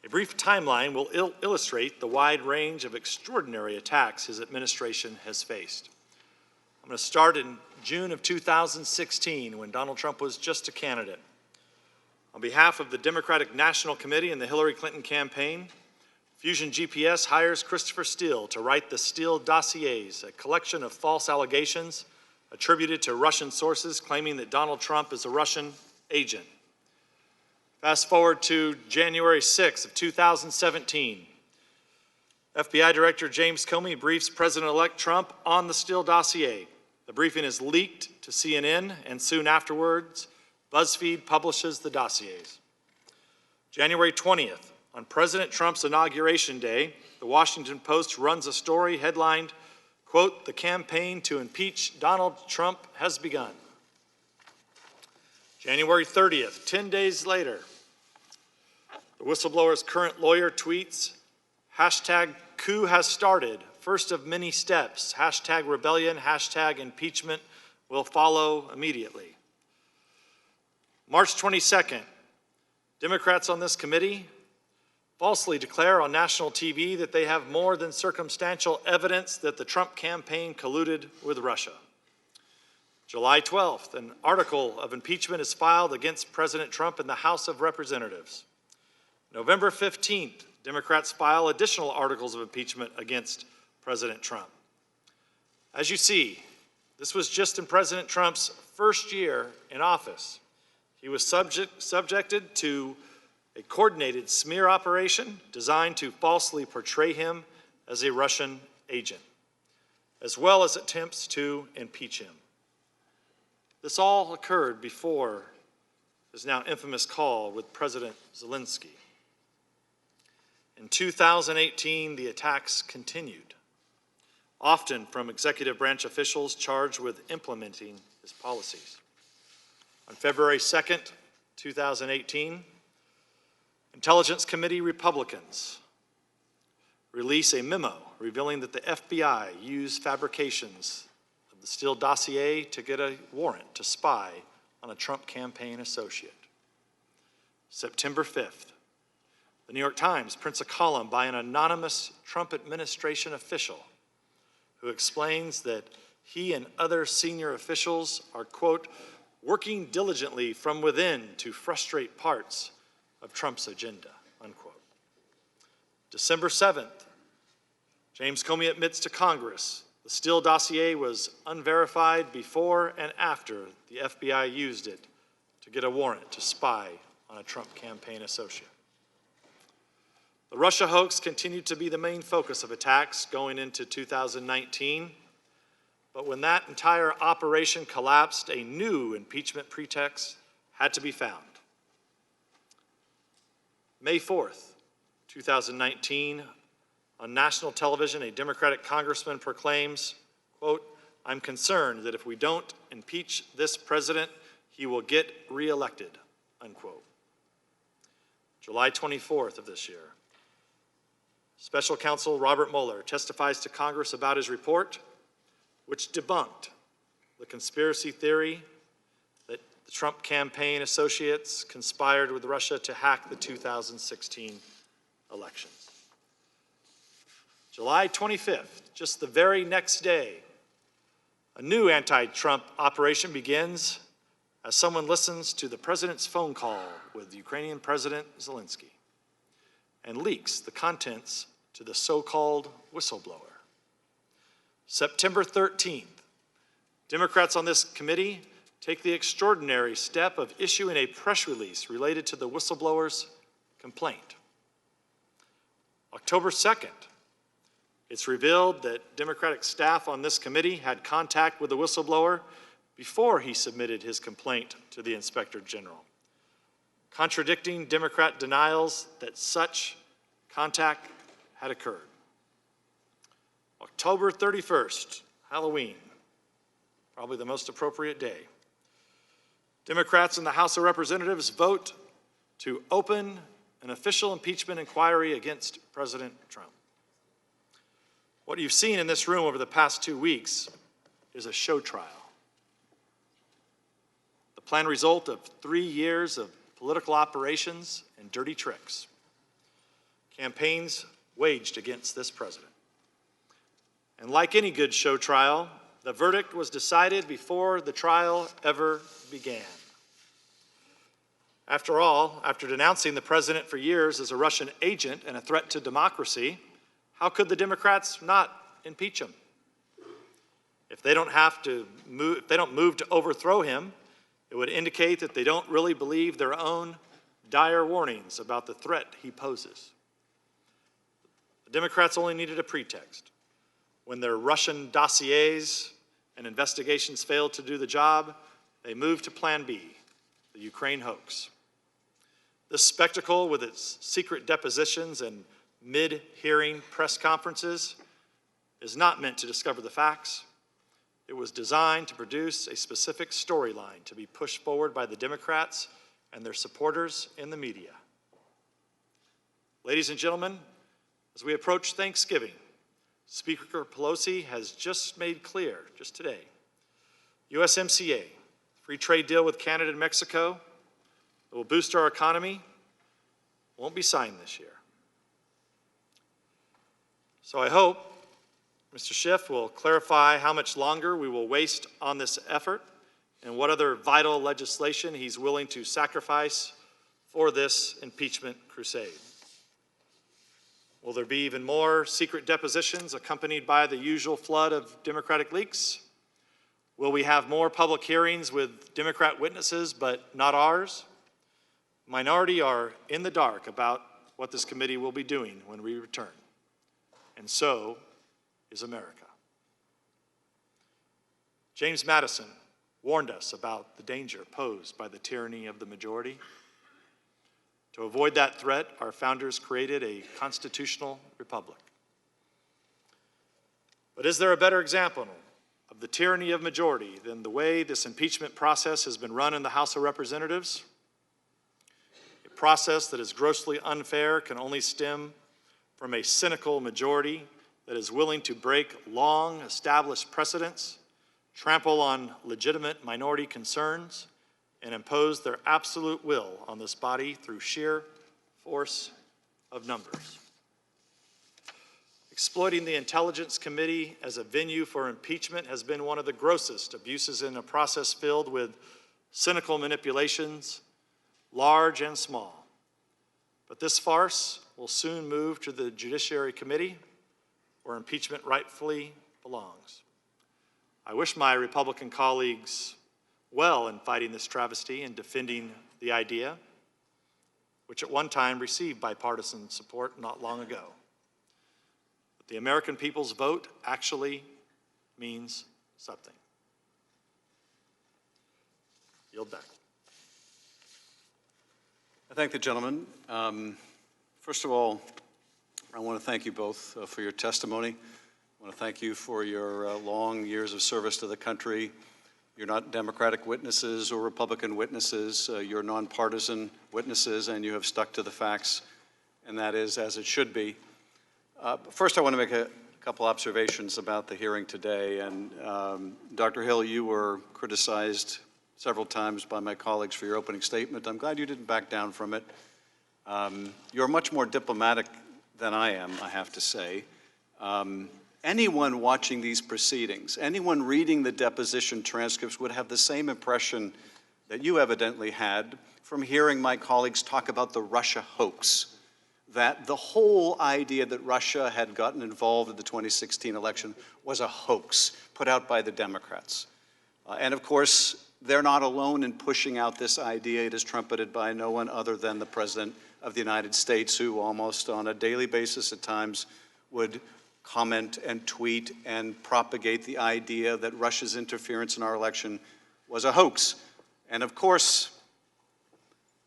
A brief timeline will illustrate the wide range of extraordinary attacks his administration has faced. I'm going to start in June of 2016, when Donald Trump was just a candidate. On behalf of the Democratic National Committee and the Hillary Clinton campaign, Fusion GPS hires Christopher Steele to write the Steele dossiers, a collection of false allegations attributed to Russian sources claiming that Donald Trump is a Russian agent. Fast forward to January 6th of 2017. FBI Director James Comey briefs President-elect Trump on the Steele dossier. The briefing is leaked to CNN, and soon afterwards, BuzzFeed publishes the dossiers. January 20th, on President Trump's inauguration day, the Washington Post runs a story headlined, quote, "The campaign to impeach Donald Trump has begun." January 30th, 10 days later, the whistleblower's current lawyer tweets, hashtag coup has started, first of many steps, hashtag rebellion, hashtag impeachment will follow immediately. March 22nd, Democrats on this committee falsely declare on national TV that they have more than circumstantial evidence that the Trump campaign colluded with Russia. July 12th, an article of impeachment is filed against President Trump in the House of Representatives. November 15th, Democrats file additional articles of impeachment against President Trump. As you see, this was just in President Trump's first year in office. He was subjected to a coordinated smear operation designed to falsely portray him as a Russian agent, as well as attempts to impeach him. This all occurred before his now infamous call with President Zelensky. In 2018, the attacks continued, often from executive branch officials charged with implementing his policies. On February 2nd, 2018, Intelligence Committee Republicans release a memo revealing that the FBI used fabrications of the Steele dossier to get a warrant to spy on a Trump campaign associate. September 5th, the New York Times prints a column by an anonymous Trump administration official who explains that he and other senior officials are, quote, working diligently from within to frustrate parts of Trump's agenda, unquote. December 7th, James Comey admits to Congress the Steele dossier was unverified before and after the FBI used it to get a warrant to spy on a Trump campaign associate. The Russia hoax continued to be the main focus of attacks going into 2019, but when that entire operation collapsed, a new impeachment pretext had to be found. May 4th, 2019, on national television, a Democratic congressman proclaims, quote, "I'm concerned that if we don't impeach this president, he will get reelected," unquote. July 24th of this year, Special Counsel Robert Mueller testifies to Congress about his report, which debunked the conspiracy theory that the Trump campaign associates conspired with Russia to hack the 2016 elections. July 25th, just the very next day, a new anti-Trump operation begins as someone listens to the president's phone call with Ukrainian President Zelensky and leaks the contents to the so-called whistleblower. September 13th, Democrats on this committee take the extraordinary step of issuing a press release related to the whistleblower's complaint. October 2nd, it's revealed that Democratic staff on this committee had contact with the whistleblower before he submitted his complaint to the Inspector General, contradicting Democrat denials that such contact had occurred. October 31st, Halloween, probably the most appropriate day. Democrats in the House of Representatives vote to open an official impeachment inquiry against President Trump. What you've seen in this room over the past 2 weeks is a show trial. The planned result of 3 years of political operations and dirty tricks. Campaigns waged against this president. And like any good show trial, the verdict was decided before the trial ever began. After all, after denouncing the president for years as a Russian agent and a threat to democracy, how could the Democrats not impeach him? If they don't move to overthrow him, it would indicate that they don't really believe their own dire warnings about the threat he poses. The Democrats only needed a pretext. When their Russian dossiers and investigations failed to do the job, they moved to Plan B, the Ukraine hoax. This spectacle, with its secret depositions and mid-hearing press conferences, is not meant to discover the facts. It was designed to produce a specific storyline to be pushed forward by the Democrats and their supporters in the media. Ladies and gentlemen, as we approach Thanksgiving, Speaker Pelosi has just made clear, just today, USMCA, free trade deal with Canada and Mexico that will boost our economy, won't be signed this year. So I hope Mr. Schiff will clarify how much longer we will waste on this effort and what other vital legislation he's willing to sacrifice for this impeachment crusade. Will there be even more secret depositions accompanied by the usual flood of Democratic leaks? Will we have more public hearings with Democrat witnesses but not ours? Minority are in the dark about what this committee will be doing when we return. And so is America. James Madison warned us about the danger posed by the tyranny of the majority. To avoid that threat, our founders created a constitutional republic. But is there a better example of the tyranny of majority than the way this impeachment process has been run in the House of Representatives? A process that is grossly unfair can only stem from a cynical majority that is willing to break long-established precedents, trample on legitimate minority concerns, and impose their absolute will on this body through sheer force of numbers. Exploiting the Intelligence Committee as a venue for impeachment has been one of the grossest abuses in a process filled with cynical manipulations, large and small. But this farce will soon move to the Judiciary Committee, where impeachment rightfully belongs. I wish my Republican colleagues well in fighting this travesty and defending the idea, which at one time received bipartisan support not long ago. But the American people's vote actually means something. Yield back. I thank the gentleman. First of all, I want to thank you both for your testimony. I want to thank you for your long years of service to the country. You're not Democratic witnesses or Republican witnesses. You're nonpartisan witnesses, and you have stuck to the facts, and that is as it should be. First, I want to make a couple observations about the hearing today. And Dr. Hill, you were criticized several times by my colleagues for your opening statement. I'm glad you didn't back down from it. You're much more diplomatic than I am, I have to say. Anyone watching these proceedings, anyone reading the deposition transcripts would have the same impression that you evidently had from hearing my colleagues talk about the Russia hoax, that the whole idea that Russia had gotten involved in the 2016 election was a hoax put out by the Democrats. And of course, they're not alone in pushing out this idea. It is trumpeted by no one other than the President of the United States, who almost on a daily basis at times would comment and tweet and propagate the idea that Russia's interference in our election was a hoax. And of course,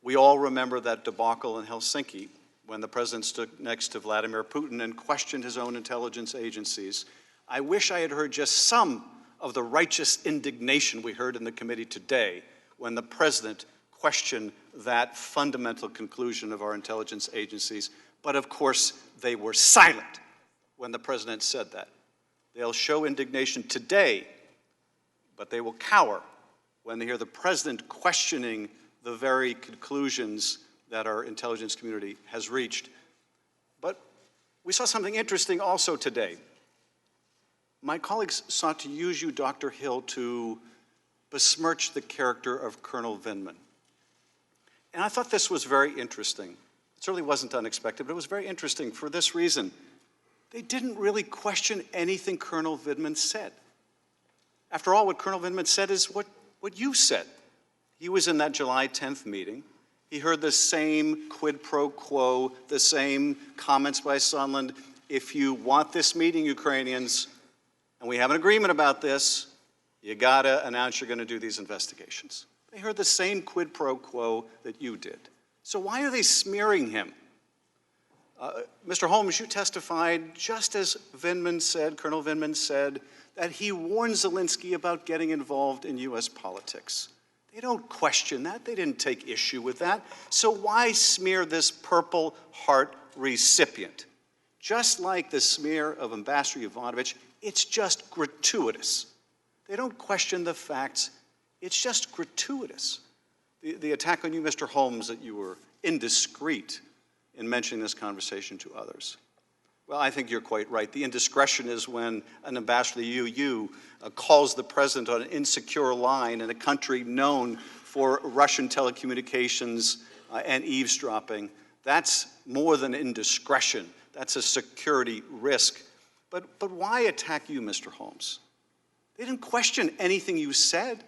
we all remember that debacle in Helsinki when the president stood next to Vladimir Putin and questioned his own intelligence agencies. I wish I had heard just some of the righteous indignation we heard in the committee today when the president questioned that fundamental conclusion of our intelligence agencies. But of course, they were silent when the president said that. They'll show indignation today, but they will cower when they hear the president questioning the very conclusions that our intelligence community has reached. But we saw something interesting also today. My colleagues sought to use you, Dr. Hill, to besmirch the character of Colonel Vindman. And I thought this was very interesting. It certainly wasn't unexpected, but it was very interesting for this reason. They didn't really question anything Colonel Vindman said. After all, what Colonel Vindman said is what you said. He was in that July 10th meeting. He heard the same quid pro quo, the same comments by Sondland. If you want this meeting, Ukrainians, and we have an agreement about this, you gotta announce you're gonna do these investigations. They heard the same quid pro quo that you did. So why are they smearing him? Mr. Holmes, you testified just as Vindman said, Colonel Vindman said, that he warned Zelensky about getting involved in U.S. politics. They don't question that. They didn't take issue with that. So why smear this Purple Heart recipient? Just like the smear of Ambassador Yovanovitch, it's just gratuitous. They don't question the facts. It's just gratuitous. The attack on you, Mr. Holmes, that you were indiscreet in mentioning this conversation to others. Well, I think you're quite right. The indiscretion is when an ambassador to the EU calls the president on an insecure line in a country known for Russian telecommunications and eavesdropping. That's more than indiscretion. That's a security risk. But why attack you, Mr. Holmes? They didn't question anything you said.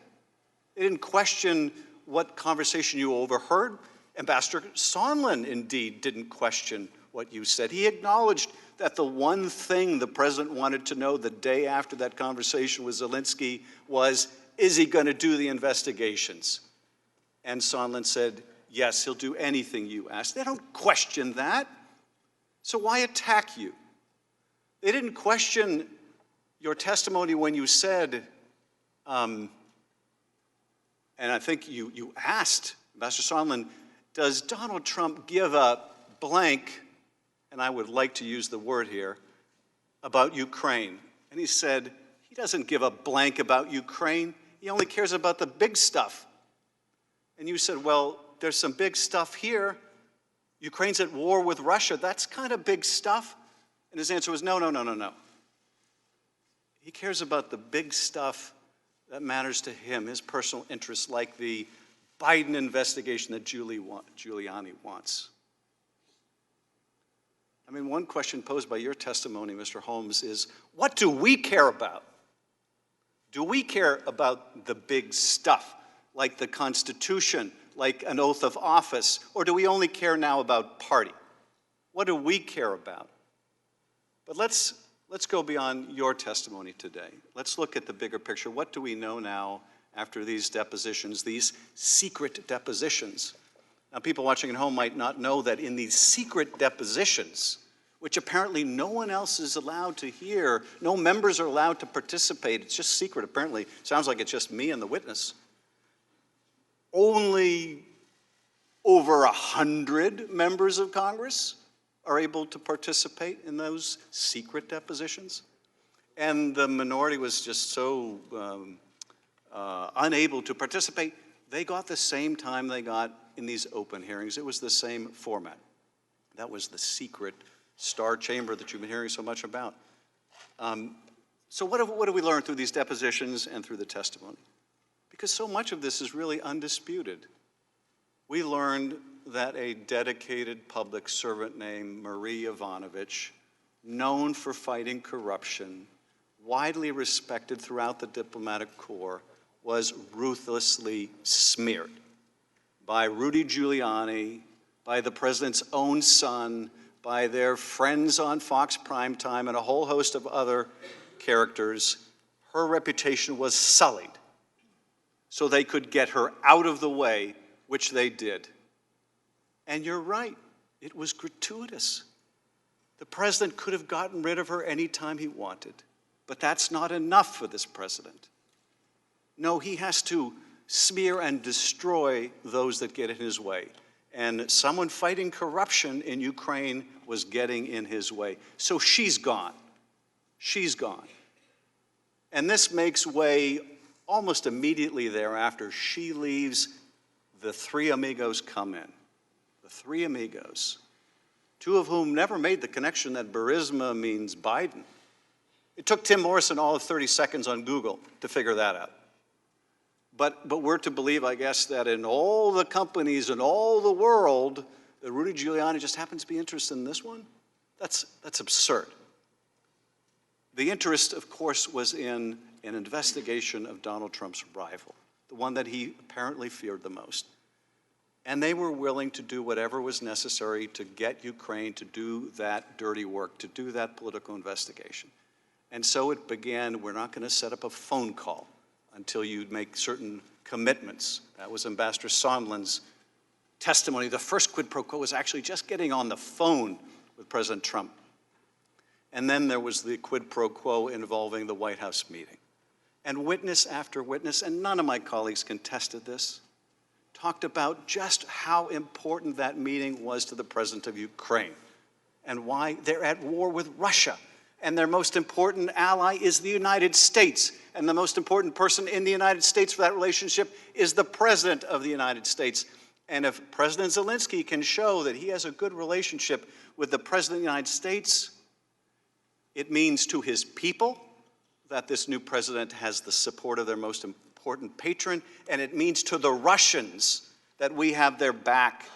They didn't question what conversation you overheard. Ambassador Sondland, indeed, didn't question what you said. He acknowledged that the one thing the president wanted to know the day after that conversation with Zelensky was, is he going to do the investigations? And Sondland said, yes, he'll do anything you ask. They don't question that. So why attack you? They didn't question your testimony when you said, and I think you asked, Ambassador Sondland, does Donald Trump give a blank, and I would like to use the word here, about Ukraine? And he said, he doesn't give a blank about Ukraine. He only cares about the big stuff. And you said, well, there's some big stuff here. Ukraine's at war with Russia. That's kind of big stuff. And his answer was, no, no, no, no, no. He cares about the big stuff that matters to him, his personal interests, like the Biden investigation that Giuliani wants. I mean, one question posed by your testimony, Mr. Holmes, is what do we care about? Do we care about the big stuff, like the Constitution, like an oath of office, or do we only care now about party? What do we care about? But let's go beyond your testimony today. Let's look at the bigger picture. What do we know now after these depositions, these secret depositions? Now, people watching at home might not know that in these secret depositions, which apparently no one else is allowed to hear, no members are allowed to participate, it's just secret apparently, sounds like it's just me and the witness, only over 100 members of Congress are able to participate in those secret depositions. And the minority was just so unable to participate, they got the same time they got in these open hearings. It was the same format. That was the secret star chamber that you've been hearing so much about. So what have we learned through these depositions and through the testimony? Because so much of this is really undisputed. We learned that a dedicated public servant named Marie Yovanovitch, known for fighting corruption, widely respected throughout the diplomatic corps, was ruthlessly smeared by Rudy Giuliani, by the president's own son, by their friends on Fox Primetime, and a whole host of other characters. Her reputation was sullied so they could get her out of the way, which they did. And you're right, it was gratuitous. The president could have gotten rid of her anytime he wanted, but that's not enough for this president. No, he has to smear and destroy those that get in his way. And someone fighting corruption in Ukraine was getting in his way. So she's gone. She's gone. And this makes way almost immediately thereafter. She leaves, the three amigos come in. The three amigos, two of whom never made the connection that Burisma means Biden. It took Tim Morrison all of 30 seconds on Google to figure that out. But we're to believe, I guess, that in all the companies in all the world, that Rudy Giuliani just happens to be interested in this one? That's absurd. The interest, of course, was in an investigation of Donald Trump's rival, the one that he apparently feared the most. And they were willing to do whatever was necessary to get Ukraine to do that dirty work, to do that political investigation. And so it began, we're not going to set up a phone call until you make certain commitments. That was Ambassador Sondland's testimony. The first quid pro quo was actually just getting on the phone with President Trump. And then there was the quid pro quo involving the White House meeting. And witness after witness, and none of my colleagues contested this, talked about just how important that meeting was to the president of Ukraine and why they're at war with Russia. And their most important ally is the United States. And the most important person in the United States for that relationship is the president of the United States. And if President Zelensky can show that he has a good relationship with the president of the United States, it means to his people that this new president has the support of their most important patron, and it means to the Russians that we have their back.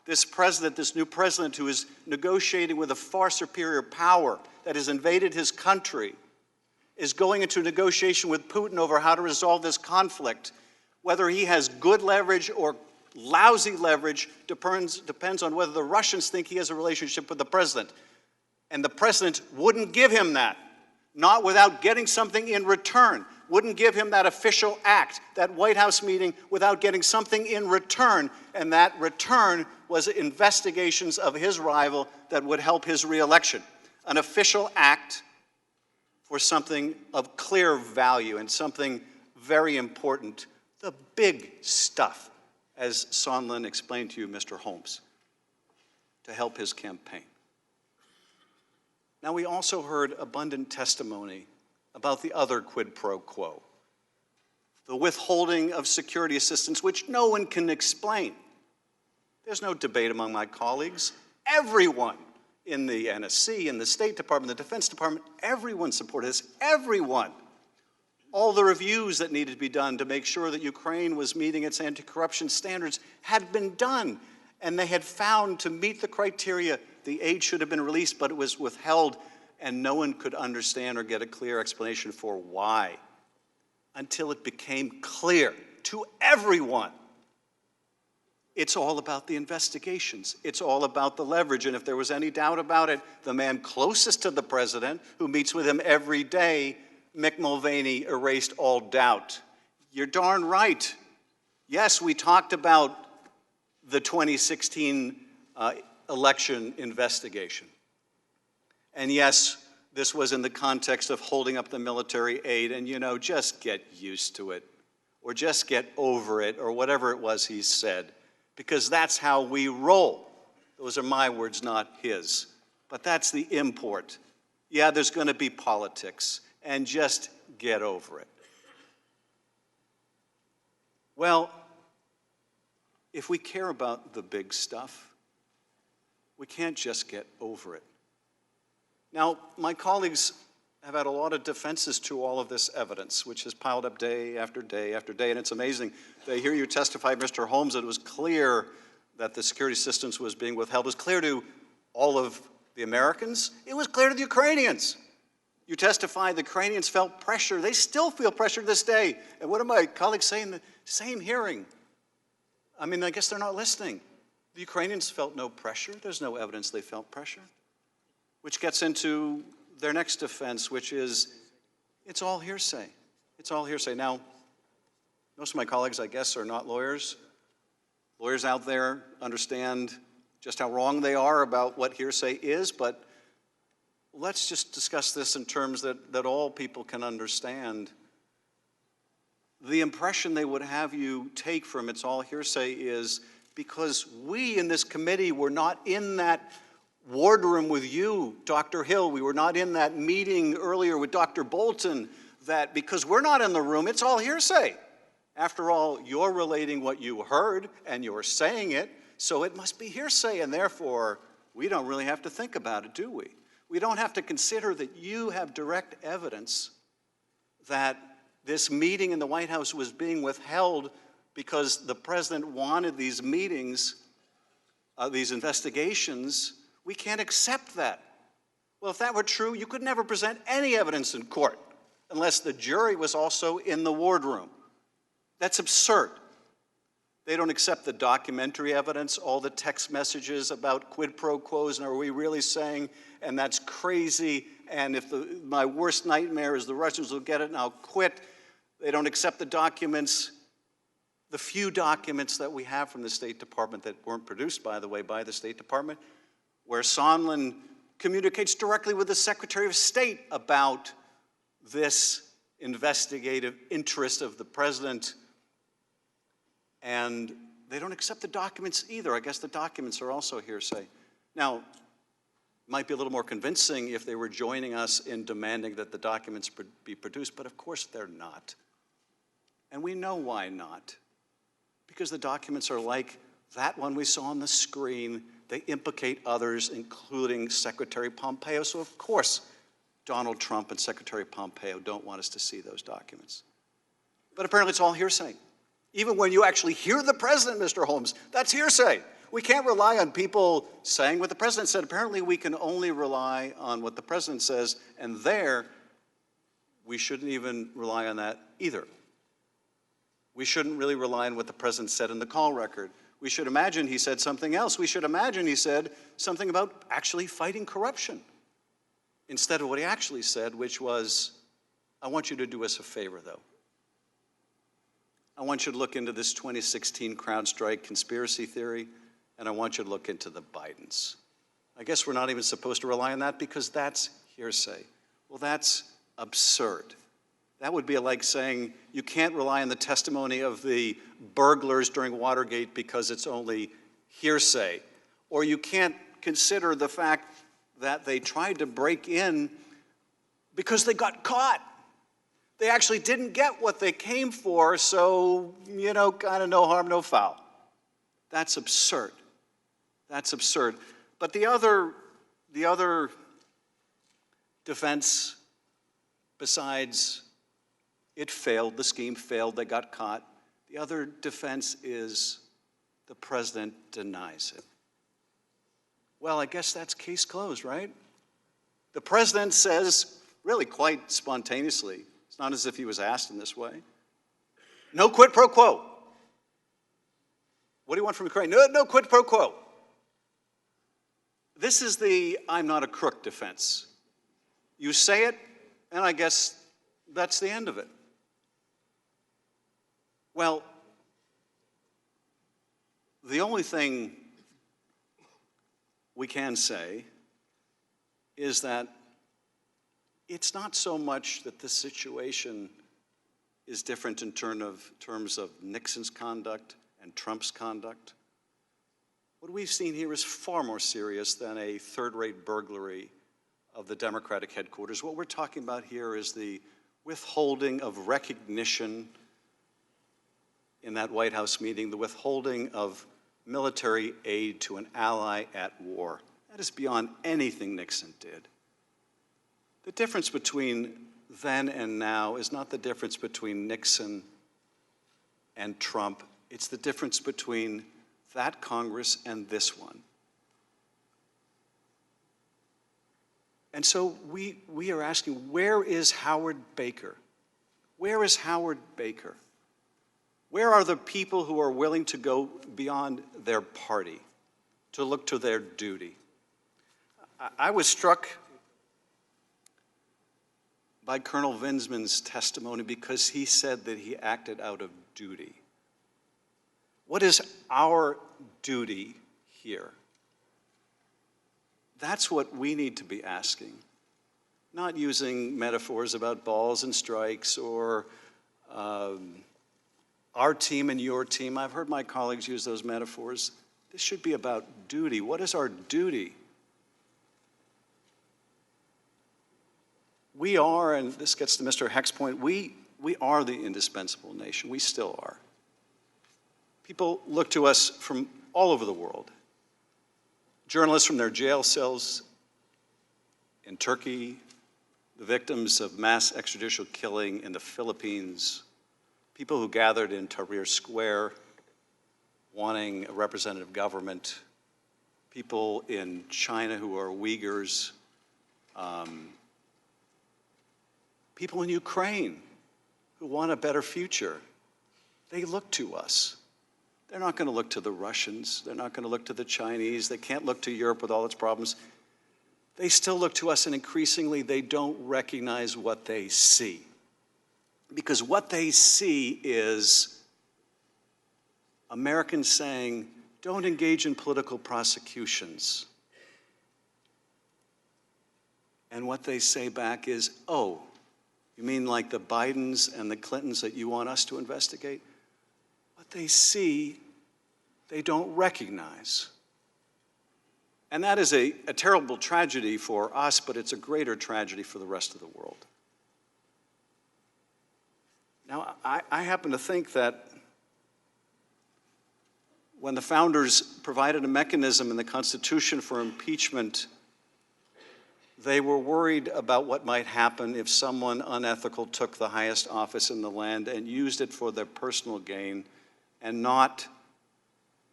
This president, this new president who is negotiating with a far superior power that has invaded his country, is going into negotiation with Putin over how to resolve this conflict. Whether he has good leverage or lousy leverage depends on whether the Russians think he has a relationship with the president. And the president wouldn't give him that, not without getting something in return, wouldn't give him that official act, that White House meeting, without getting something in return. And that return was investigations of his rival that would help his reelection. An official act for something of clear value and something very important, the big stuff, as Sondland explained to you, Mr. Holmes, to help his campaign. Now, we also heard abundant testimony about the other quid pro quo, the withholding of security assistance, which no one can explain. There's no debate among my colleagues. Everyone in the NSC, in the State Department, the Defense Department, everyone supported this, everyone. All the reviews that needed to be done to make sure that Ukraine was meeting its anti-corruption standards had been done, and they had found to meet the criteria the aid should have been released, but it was withheld, and no one could understand or get a clear explanation for why, until it became clear to everyone. It's all about the investigations. It's all about the leverage, and if there was any doubt about it, the man closest to the president, who meets with him every day, Mick Mulvaney, erased all doubt. You're darn right. Yes, we talked about the 2016 election investigation. And yes, this was in the context of holding up the military aid, and you know, just get used to it, or just get over it, or whatever it was he said, because that's how we roll. Those are my words, not his. But that's the import. Yeah, there's going to be politics, and just get over it. Well, if we care about the big stuff, we can't just get over it. Now, my colleagues have had a lot of defenses to all of this evidence, which has piled up day after day after day, and it's amazing. They hear you testify, Mr. Holmes, that it was clear that the security assistance was being withheld. It was clear to all of the Americans. It was clear to the Ukrainians. You testified the Ukrainians felt pressure. They still feel pressure to this day. And what did my colleagues say in the same hearing? I mean, I guess they're not listening. The Ukrainians felt no pressure. There's no evidence they felt pressure, which gets into their next defense, which is, it's all hearsay. It's all hearsay. Now, most of my colleagues, I guess, are not lawyers. Lawyers out there understand just how wrong they are about what hearsay is, but let's just discuss this in terms that all people can understand. The impression they would have you take from it's all hearsay is because we in this committee were not in that wardroom with you, Dr. Hill. We were not in that meeting earlier with Dr. Bolton, that because we're not in the room, it's all hearsay. After all, you're relating what you heard and you're saying it, so it must be hearsay, and therefore, we don't really have to think about it, do we? We don't have to consider that you have direct evidence that this meeting in the White House was being withheld because the president wanted these meetings, these investigations. We can't accept that. Well, if that were true, you could never present any evidence in court unless the jury was also in the wardroom. That's absurd. They don't accept the documentary evidence, all the text messages about quid pro quos, and are we really saying, and that's crazy, and if my worst nightmare is the Russians will get it and I'll quit. They don't accept the documents, the few documents that we have from the State Department that weren't produced, by the way, by the State Department, where Sondland communicates directly with the Secretary of State about this investigative interest of the president. And they don't accept the documents either. I guess the documents are also hearsay. Now, it might be a little more convincing if they were joining us in demanding that the documents be produced, but of course they're not. And we know why not. Because the documents are like that one we saw on the screen. They implicate others, including Secretary Pompeo. So of course, Donald Trump and Secretary Pompeo don't want us to see those documents. But apparently it's all hearsay. Even when you actually hear the president, Mr. Holmes, that's hearsay. We can't rely on people saying what the president said. Apparently we can only rely on what the president says, and there, we shouldn't even rely on that either. We shouldn't really rely on what the president said in the call record. We should imagine he said something else. We should imagine he said something about actually fighting corruption, instead of what he actually said, which was, I want you to do us a favor, though. I want you to look into this 2016 CrowdStrike conspiracy theory, and I want you to look into the Bidens. I guess we're not even supposed to rely on that because that's hearsay. Well, that's absurd. That would be like saying you can't rely on the testimony of the burglars during Watergate because it's only hearsay. Or you can't consider the fact that they tried to break in because they got caught. They actually didn't get what they came for, so, you know, kind of no harm, no foul. That's absurd. That's absurd. But the other defense, besides it failed, the scheme failed, they got caught, the other defense is the president denies it. Well, I guess that's case closed, right? The president says, really quite spontaneously, it's not as if he was asked in this way, no quid pro quo. What do you want from Ukraine? No quid pro quo. This is the I'm not a crook defense. You say it, and I guess that's the end of it. Well, the only thing we can say is that it's not so much that this situation is different in terms of Nixon's conduct and Trump's conduct. What we've seen here is far more serious than a third-rate burglary of the Democratic headquarters. What we're talking about here is the withholding of recognition in that White House meeting, the withholding of military aid to an ally at war. That is beyond anything Nixon did. The difference between then and now is not the difference between Nixon and Trump. It's the difference between that Congress and this one. And so we are asking, where is Howard Baker? Where is Howard Baker? Where are the people who are willing to go beyond their party, to look to their duty? I was struck by Colonel Vinsman's testimony because he said that he acted out of duty. What is our duty here? That's what we need to be asking, not using metaphors about balls and strikes or our team and your team. I've heard my colleagues use those metaphors. This should be about duty. What is our duty? We are, and this gets to Mr. Heck's point, we are the indispensable nation. We still are. People look to us from all over the world. Journalists from their jail cells in Turkey, the victims of mass extrajudicial killing in the Philippines, people who gathered in Tahrir Square wanting a representative government, people in China who are Uyghurs, people in Ukraine who want a better future. They look to us. They're not going to look to the Russians. They're not going to look to the Chinese. They can't look to Europe with all its problems. They still look to us, and increasingly they don't recognize what they see. Because what they see is Americans saying, don't engage in political prosecutions. And what they say back is, oh, you mean like the Bidens and the Clintons that you want us to investigate? What they see, they don't recognize. And that is a terrible tragedy for us, but it's a greater tragedy for the rest of the world. Now, I happen to think that when the founders provided a mechanism in the Constitution for impeachment, they were worried about what might happen if someone unethical took the highest office in the land and used it for their personal gain and not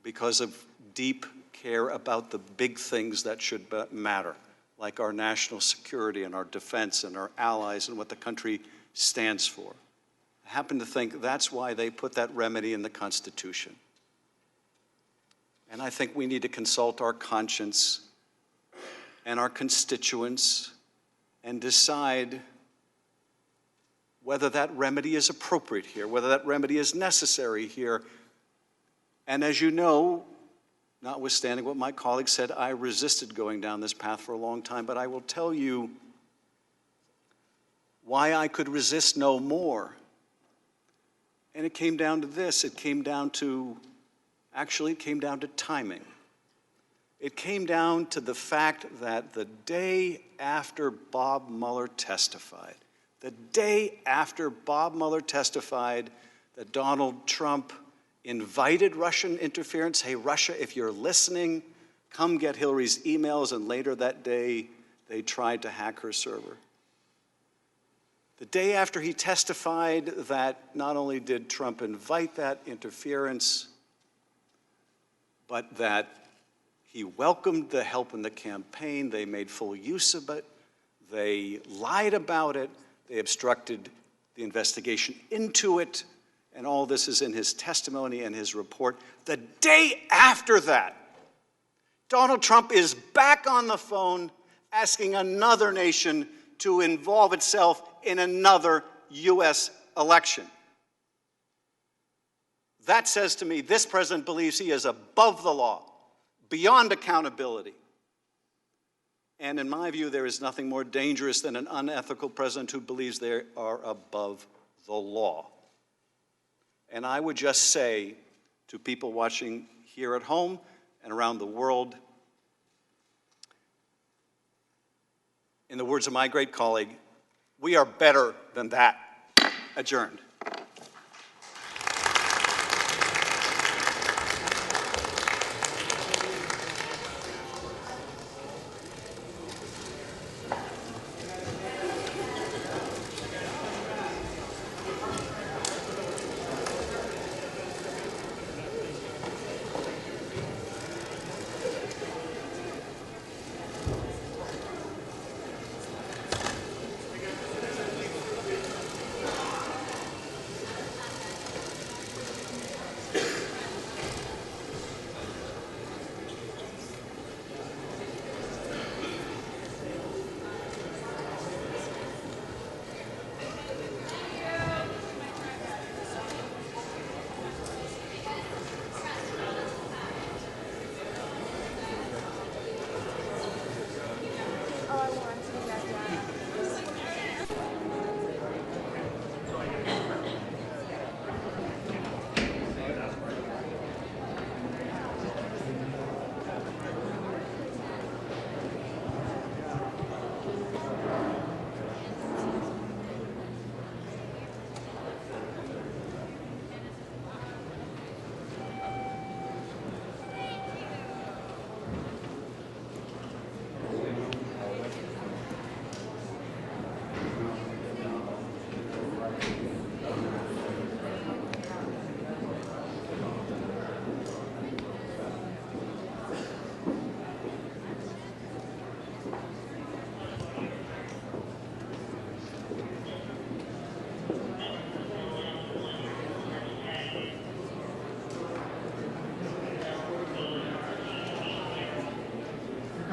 because of deep care about the big things that should matter, like our national security and our defense and our allies and what the country stands for. I happen to think that's why they put that remedy in the Constitution. And I think we need to consult our conscience and our constituents and decide whether that remedy is appropriate here, whether that remedy is necessary here. And as you know, notwithstanding what my colleague said, I resisted going down this path for a long time, but I will tell you why I could resist no more. And it came down to this. It came down to timing. It came down to the fact that the day after Bob Mueller testified, that Donald Trump invited Russian interference. Hey, Russia, if you're listening, come get Hillary's emails. And later that day, they tried to hack her server. The day after he testified that not only did Trump invite that interference, but that he welcomed the help in the campaign, they made full use of it, they lied about it, they obstructed the investigation into it, and all this is in his testimony and his report. The day after that, Donald Trump is back on the phone asking another nation to involve itself in another U.S. election. That says to me, this president believes he is above the law, beyond accountability. And in my view, there is nothing more dangerous than an unethical president who believes they are above the law. And I would just say to people watching here at home and around the world, in the words of my great colleague, we are better than that. Adjourned.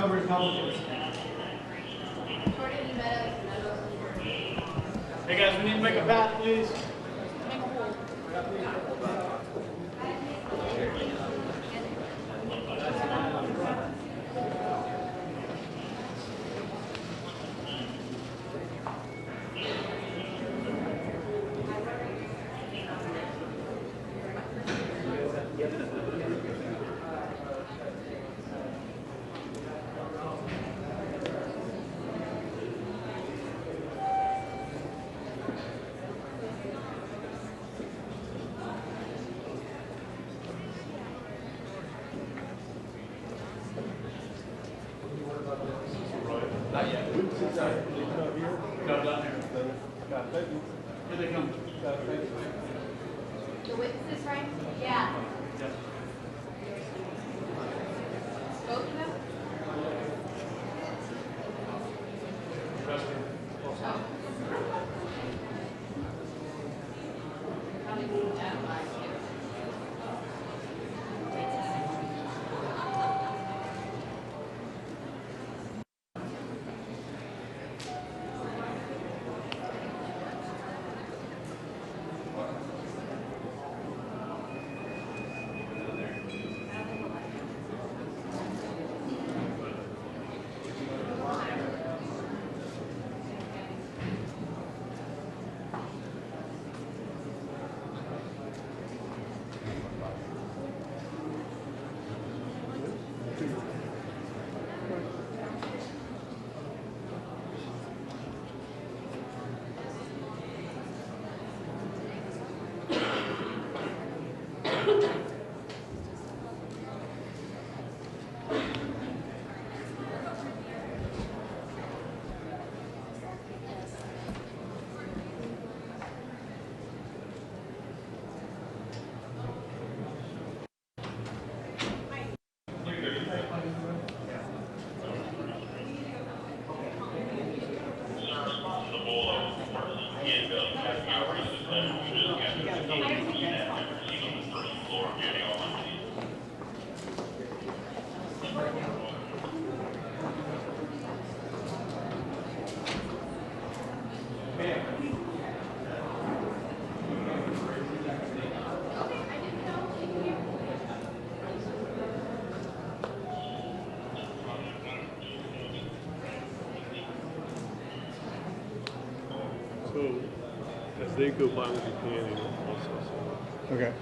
Cover Republicans. Hey guys, we need to make a path, please. Not yet. Here they come. The witnesses, right? Yeah. Both of them? So, as they go by with the can, also, so. Okay.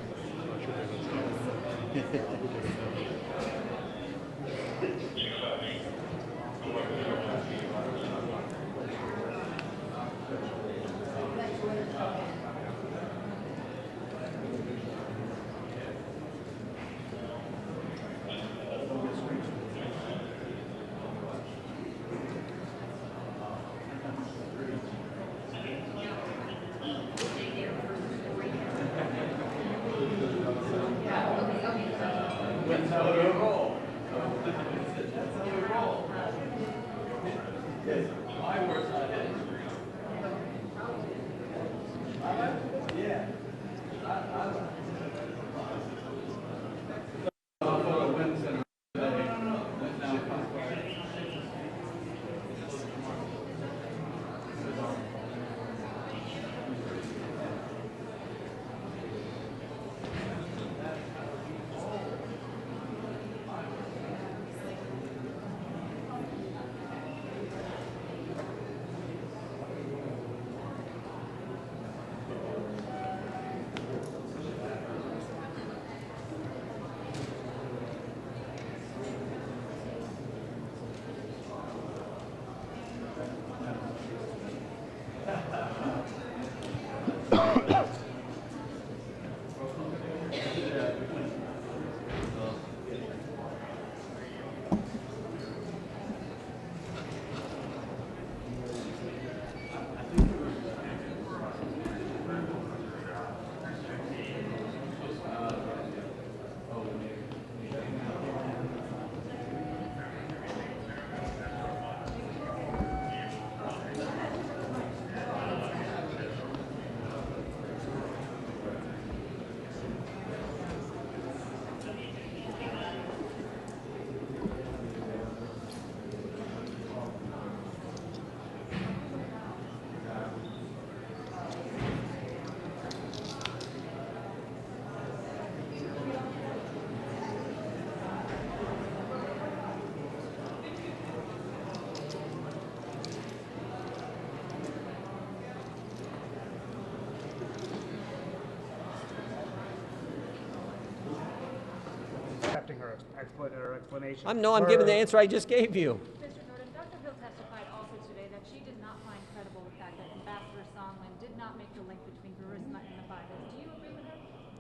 accepting her explanation. I'm giving the answer I just gave you. Mr. Jordan, Dr. Hill testified also today that she did not find credible the fact that Ambassador Sondland did not make the link between Burisma and the Bibles. Do you agree with her?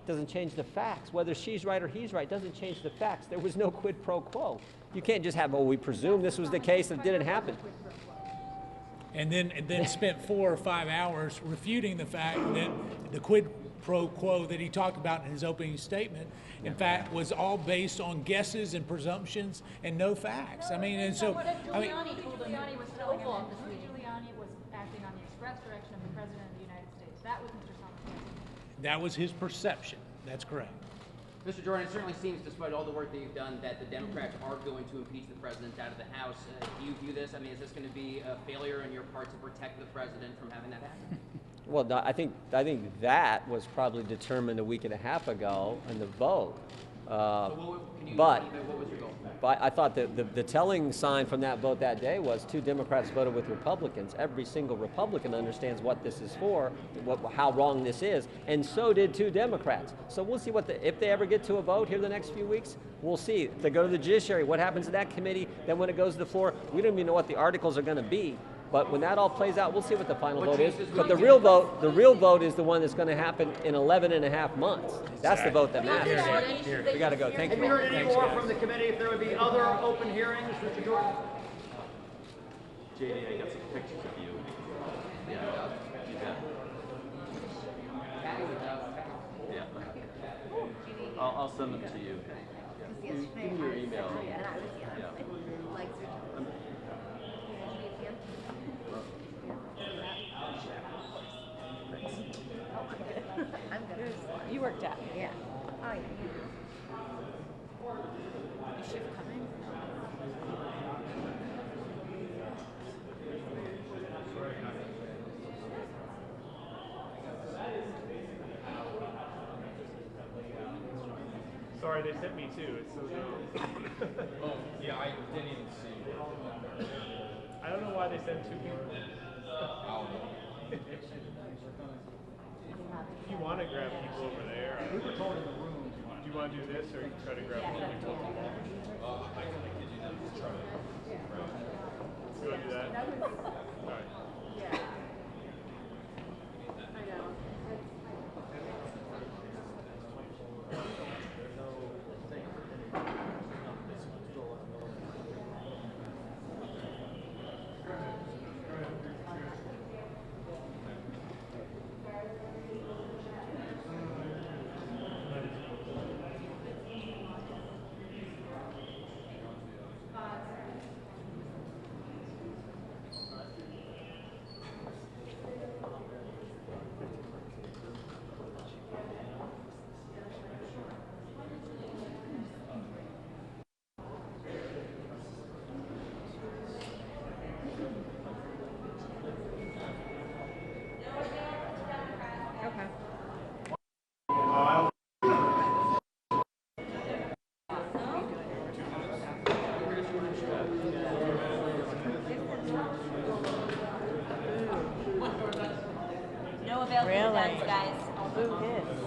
Doesn't change the facts. Whether she's right or he's right doesn't change the facts. There was no quid pro quo. You can't just have, oh, we presume this was the case and it didn't happen. And then spent 4 or 5 hours refuting the fact that the quid pro quo that he talked about in his opening statement, in fact, was all based on guesses and presumptions and no facts. I mean, and so, Giuliani was telling him that Rudy Giuliani was acting on the express direction of the President of the United States. That was Mr. Sondland's. that was his perception. That's correct. Mr. Jordan, it certainly seems, despite all the work that you've done, that the Democrats are going to impeach the president out of the House. Do you view this? I mean, is this going to be a failure on your part to protect the president from having that happen? Well, I think that was probably determined a week and a half ago in the vote. What was your goal? But I thought that the telling sign from that vote that day was 2 Democrats voted with Republicans. Every single Republican understands what this is for, how wrong this is, and so did 2 Democrats. So we'll see if they ever get to a vote here the next few weeks, we'll see. If they go to the judiciary, what happens to that committee? Then when it goes to the floor, we don't even know what the articles are going to be. But when that all plays out, we'll see what the final vote is. But the real vote is the one that's going to happen in 11 and a half months. That's the vote that matters. We got to go. Thank you. Have you heard any more from the committee if there would be other open hearings, Mr. Jordan? JD, I got some pictures of you. Yeah. You bet. Yeah. I'll send them to you. Give me your email. Yeah. You worked out. Yeah. Oh, yeah. Is shift coming? Sorry, they sent me too. It's so good. Oh, yeah, I didn't even see. I don't know why they sent 2 people. If you want to grab people over there, we were told in the room. Do you want to do this, or you try to grab people? I can get you to try to. You want to do that? All right. Yeah. I know. No available guys. Who is?